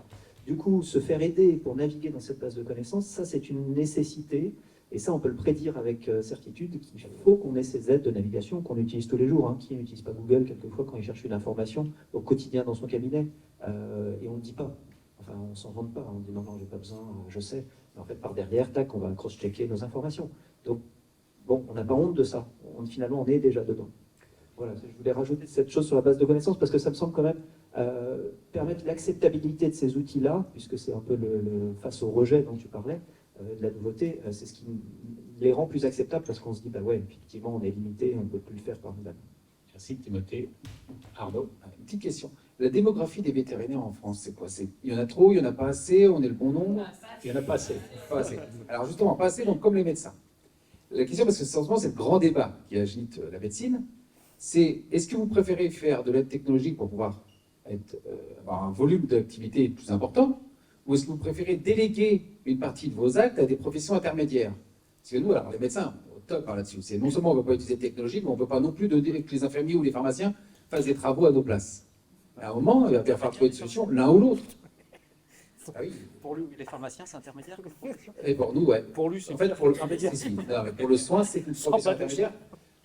Du coup, se faire aider pour naviguer dans cette base de connaissances, ça c'est une nécessité. Et ça, on peut le prédire avec certitude qu'il faut qu'on ait ces aides de navigation qu'on utilise tous les jours. Qui n'utilise pas Google quelquefois quand il cherche une information au quotidien dans son cabinet et on ne le dit pas. Enfin, on ne s'en vante pas. On dit non, j'ai pas besoin, je sais. Mais en fait, par derrière, tac, on va cross-checker nos informations. Donc, bon, on n'a pas honte de ça. Finalement, on est déjà dedans. Voilà, je voulais rajouter cette chose sur la base de connaissances parce que ça me semble quand même permettre l'acceptabilité de ces outils-là, puisque c'est un peu face au rejet dont tu parlais, de la nouveauté, c'est ce qui les rend plus acceptables parce qu'on se dit, bah ouais, effectivement, on est limité, on ne peut plus le faire par nous-mêmes. Merci Timothée. Arnaud. Une petite question. La démographie des vétérinaires en France, c'est quoi? Il y en a trop, il n'y en a pas assez, on est le bon nombre? Il n'y en a pas assez. Pas assez. Alors justement, pas assez, donc comme les médecins. La question, parce que c'est en ce moment, c'est le grand débat qui agite la médecine, c'est est-ce que vous préférez faire de l'aide technologique pour pouvoir avoir un volume d'activité plus important, ou est-ce que vous préférez déléguer une partie de vos actes à des professions intermédiaires? Parce que nous, alors les médecins, au top par là-dessus, c'est non seulement on ne peut pas utiliser de technologie, mais on ne peut pas non plus donner que les infirmiers ou les pharmaciens fassent des travaux à nos places. À un moment, il va falloir trouver une solution l'un ou l'autre. Ah oui. Pour lui, les pharmaciens, c'est intermédiaire. Et pour nous, ouais. Pour lui, c'est En fait, pour le, intermédiaire. si, si. Non, mais pour le soin, c'est une profession intermédiaire.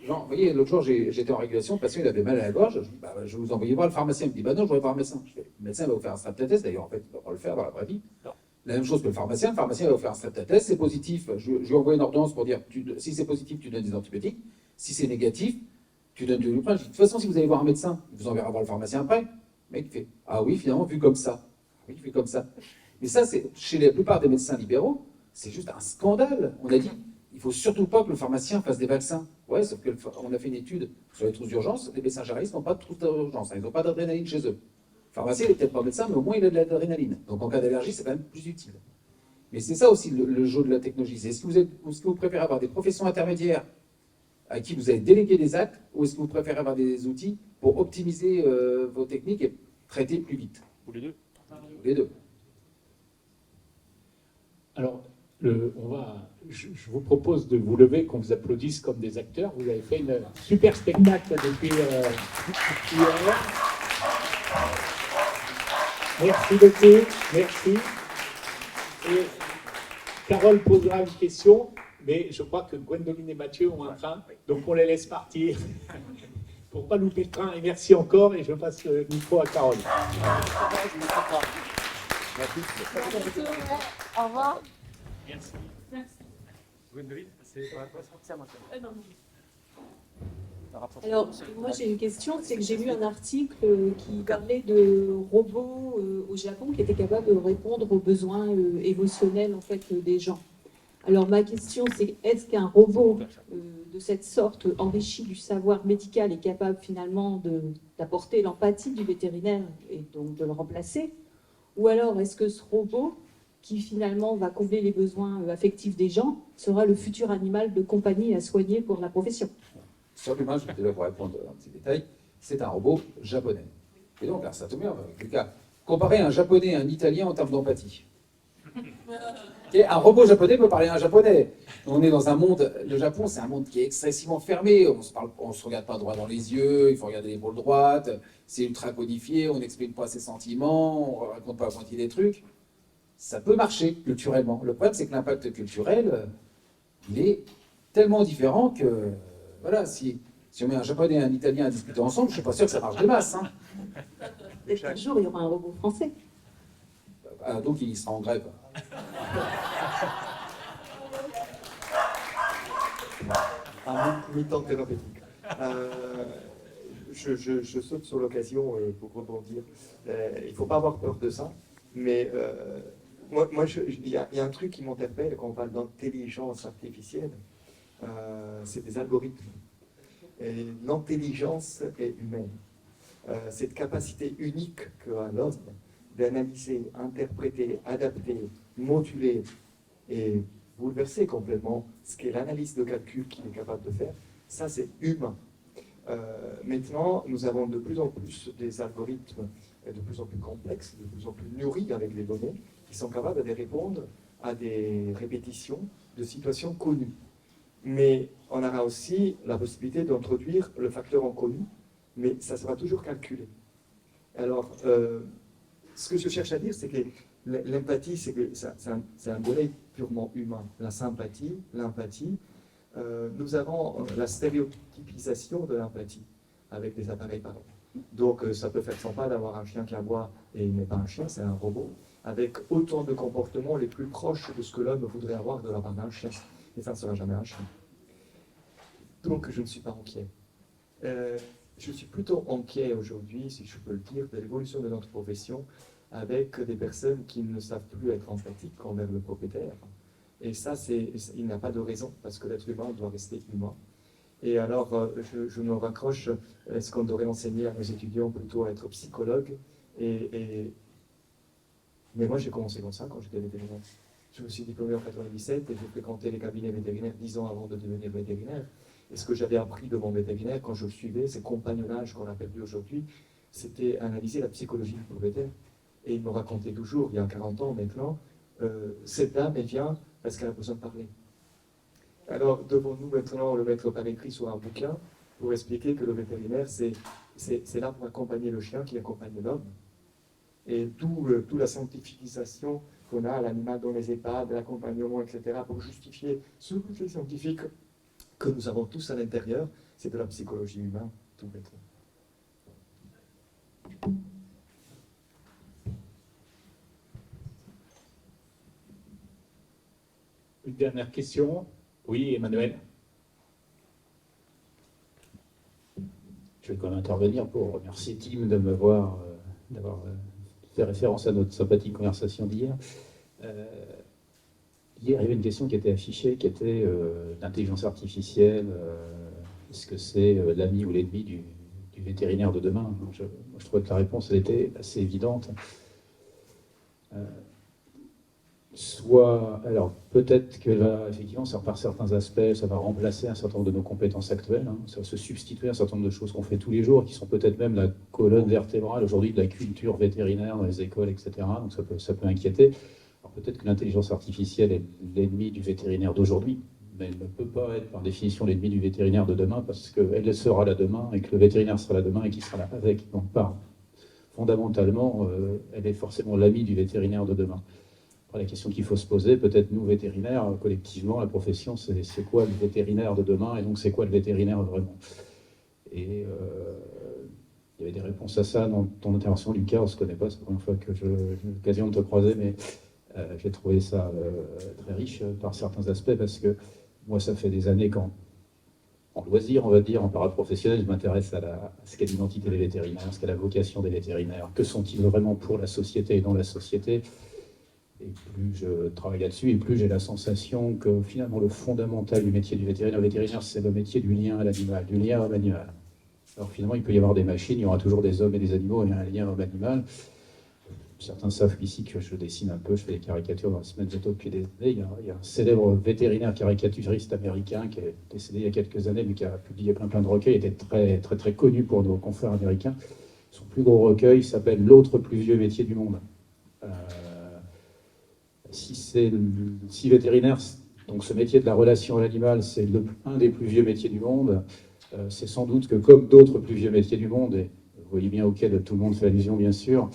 Genre, vous voyez, l'autre jour, j'étais en régulation, le patient, il avait mal à la gorge. Je dis, bah, je vais vous envoyer voir le pharmacien. Il me dit, bah non, je voudrais voir un médecin. Je fais, le médecin va vous faire un streptotest, d'ailleurs, en fait, il va pas le faire dans la vraie vie. Non. La même chose que le pharmacien va vous faire un streptotest, c'est positif. Je lui envoie une ordonnance pour dire, si c'est positif, tu donnes des antibiotiques. Si c'est négatif, tu donnes du Luprin. Je dis, de toute façon, si vous allez voir un médecin, il vous enverra voir le pharmacien après. Le mec fait, ah oui, finalement, vu comme ça. Oui, vu comme ça. Mais ça, c'est chez la plupart des médecins libéraux, c'est juste un scandale. On a dit, il ne faut surtout pas que le pharmacien fasse des vaccins. Ouais, sauf qu'on a fait une étude sur les trousses d'urgence, les médecins généralistes n'ont pas de trousses d'urgence, ils n'ont pas d'adrénaline chez eux. Le pharmacien, il n'est peut-être pas médecin, mais au moins il a de l'adrénaline. Donc en cas d'allergie, c'est quand même plus utile. Mais c'est ça aussi le jeu de la technologie. C'est est-ce que vous préférez avoir des professions intermédiaires à qui vous allez déléguer des actes, ou est-ce que vous préférez avoir des outils pour optimiser vos techniques et traiter plus vite? Ou les deux. Ou les deux. Alors, je vous propose de vous lever, qu'on vous applaudisse comme des acteurs. Vous avez fait une super spectacle depuis hier. Merci beaucoup, merci. Et Carole posera une question, mais je crois que Gwendoline et Mathieu ont un train, donc on les laisse partir pour ne pas louper le train. Et merci encore, et je passe le micro à Carole. Au revoir. Merci. Gwendoline, c'est ça maintenant. Alors, moi j'ai une question, c'est que j'ai lu un article qui parlait de robots au Japon qui étaient capables de répondre aux besoins émotionnels en fait des gens. Alors ma question c'est, est-ce qu'un robot de cette sorte, enrichi du savoir médical, est capable finalement d'apporter l'empathie du vétérinaire et donc de le remplacer? Ou alors est-ce que ce robot, qui finalement va combler les besoins affectifs des gens, sera le futur animal de compagnie à soigner pour la profession? Sur l'humain, je vais déjà vous répondre un petit détail, c'est un robot japonais. Et donc, là, ça tombe bien, Lucas, comparer un japonais et un italien en termes d'empathie. Et un robot japonais peut parler à un japonais. On est dans un monde, le Japon, c'est un monde qui est excessivement fermé, on se regarde pas droit dans les yeux, il faut regarder l'épaule droite, c'est ultra codifié, on n'exprime pas ses sentiments, on raconte pas à moitié des trucs. Ça peut marcher culturellement. Le problème, c'est que l'impact culturel, il est tellement différent que... Voilà, si on met un japonais et un italien à discuter ensemble, je ne suis pas sûr que ça marche des masses. Hein. Peut-être qu'un jour, il y aura un robot français. Donc il sera en grève. Un mi-temps thérapeutique. Je saute sur l'occasion pour rebondir. Il ne faut pas avoir peur de ça, mais il y a un truc qui m'interpelle quand on parle d'intelligence artificielle. C'est des algorithmes. Et l'intelligence est humaine. Cette capacité unique qu'a l'homme d'analyser, interpréter, adapter, moduler et bouleverser complètement ce qu'est l'analyse de calcul qu'il est capable de faire, ça c'est humain. Maintenant, nous avons de plus en plus des algorithmes de plus en plus complexes, de plus en plus nourris avec les données, qui sont capables de répondre à des répétitions de situations connues. Mais on aura aussi la possibilité d'introduire le facteur inconnu, mais ça sera toujours calculé. Alors, ce que je cherche à dire, c'est que l'empathie, c'est un volet purement humain. La sympathie, l'empathie, nous avons la stéréotypisation de l'empathie avec des appareils pareils. Donc, ça peut faire sympa d'avoir un chien qui aboie et il n'est pas un chien, c'est un robot, avec autant de comportements les plus proches de ce que l'homme voudrait avoir de la part d'un chien. Et ça ne sera jamais un chien. Donc, je ne suis pas inquiet. Je suis plutôt inquiet aujourd'hui, si je peux le dire, de l'évolution de notre profession avec des personnes qui ne savent plus être empathiques envers le propriétaire. Et ça, il n'y a pas de raison, parce que l'être humain doit rester humain. Et alors, je me raccroche, est-ce qu'on devrait enseigner à nos étudiants plutôt à être psychologues Mais moi, j'ai commencé comme ça quand j'étais vétérinaire. Je me suis diplômé en 97 et j'ai fréquenté les cabinets vétérinaires 10 ans avant de devenir vétérinaire. Et ce que j'avais appris de mon vétérinaire quand je le suivais, ces compagnonnages qu'on a perdus aujourd'hui, c'était analyser la psychologie du propriétaire. Et il me racontait toujours, il y a 40 ans maintenant, cette dame, elle vient parce qu'elle a besoin de parler. Alors, devons-nous maintenant le mettre par écrit sur un bouquin pour expliquer que le vétérinaire, c'est là pour accompagner le chien qui accompagne l'homme. Et toute la scientificisation qu'on a à l'animal dans les EHPAD, l'accompagnement, etc., pour justifier ce côté scientifique que nous avons tous à l'intérieur, c'est de la psychologie humaine, tout bêtement. Une dernière question. Oui, Emmanuel. Je vais quand même intervenir pour remercier Tim de d'avoir fait référence à notre sympathique conversation d'hier. Hier, il y avait une question qui était affichée, qui était l'intelligence artificielle. Est-ce que c'est l'ami ou l'ennemi du vétérinaire de demain? Je trouvais que la réponse elle était assez évidente. Alors peut-être que là, effectivement, par certains aspects, ça va remplacer un certain nombre de nos compétences actuelles, hein. Ça va se substituer à un certain nombre de choses qu'on fait tous les jours, qui sont peut-être même la colonne vertébrale aujourd'hui de la culture vétérinaire dans les écoles, etc. Donc ça peut inquiéter. Alors peut-être que l'intelligence artificielle est l'ennemi du vétérinaire d'aujourd'hui, mais elle ne peut pas être par définition l'ennemi du vétérinaire de demain, parce qu'elle sera là demain, et que le vétérinaire sera là demain, et qu'il sera là avec. Donc fondamentalement, elle est forcément l'ami du vétérinaire de demain. La question qu'il faut se poser, peut-être nous vétérinaires, collectivement, la profession, c'est quoi le vétérinaire de demain, et donc c'est quoi le vétérinaire vraiment? Et il y avait des réponses à ça dans ton intervention, Lucas, on ne se connaît pas, c'est la première fois que j'ai l'occasion de te croiser, mais j'ai trouvé ça très riche par certains aspects, parce que moi, ça fait des années en loisir, on va dire, en paraprofessionnel, je m'intéresse à ce qu'est l'identité des vétérinaires, ce qu'est la vocation des vétérinaires, que sont-ils vraiment pour la société et dans la société. Et plus je travaille là-dessus, et plus j'ai la sensation que finalement le fondamental du métier du vétérinaire, c'est le métier du lien à l'animal, du lien homme-animal. Alors finalement, il peut y avoir des machines, il y aura toujours des hommes et des animaux, et un lien homme-animal. Certains savent ici que je dessine un peu, je fais des caricatures dans la semaine veto depuis des années. Il y a un célèbre vétérinaire caricaturiste américain qui est décédé il y a quelques années, mais qui a publié plein de recueils, il était très, très, très connu pour nos confrères américains. Son plus gros recueil s'appelle « L'autre plus vieux métier du monde ». Si vétérinaire, donc ce métier de la relation à l'animal, c'est un des plus vieux métiers du monde, c'est sans doute que comme d'autres plus vieux métiers du monde, et vous voyez bien auquel tout le monde fait allusion bien sûr,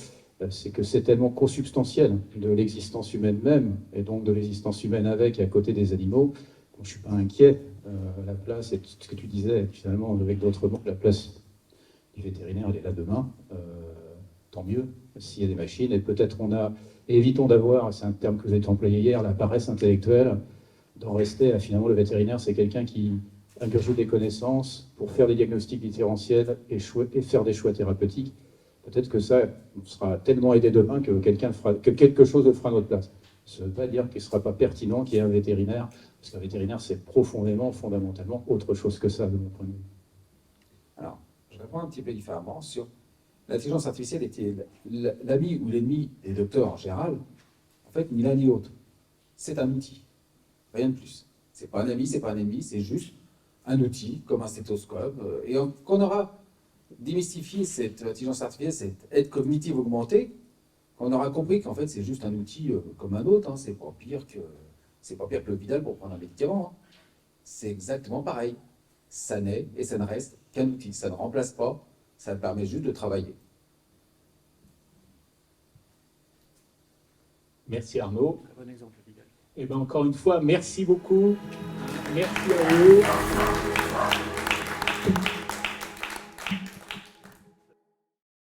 c'est que c'est tellement consubstantiel de l'existence humaine même, et donc de l'existence humaine avec et à côté des animaux, donc je ne suis pas inquiet. La place, et ce que tu disais finalement avec d'autres mots, la place du vétérinaire, elle est là demain, tant mieux s'il y a des machines, et peut-être évitons d'avoir, c'est un terme que vous avez employé hier, la paresse intellectuelle, d'en rester à finalement le vétérinaire, c'est quelqu'un qui ingurgite des connaissances pour faire des diagnostics différentiels et faire des choix thérapeutiques. Peut-être que ça sera tellement aidé demain que quelque chose le fera à notre place. Ça ne veut pas dire qu'il ne sera pas pertinent qu'il y ait un vétérinaire, parce qu'un vétérinaire, c'est profondément, fondamentalement autre chose que ça, de mon point de vue. Alors, je réponds un petit peu différemment sur l'intelligence artificielle était l'ami ou l'ennemi des docteurs en général. En fait, ni l'un ni l'autre. C'est un outil, rien de plus. C'est pas un ami, c'est pas un ennemi, c'est juste un outil, comme un stéthoscope. Et qu'on aura démystifié cette intelligence artificielle, cette aide cognitive augmentée, qu'on aura compris qu'en fait, c'est juste un outil comme un autre. Hein. C'est pas pire que l'hôpital pour prendre un médicament. Hein. C'est exactement pareil. Ça n'est et ça ne reste qu'un outil. Ça ne remplace pas. Ça permet juste de travailler. Merci Arnaud. Un bon exemple, Vidal. Et bien encore une fois, merci beaucoup. Merci à vous.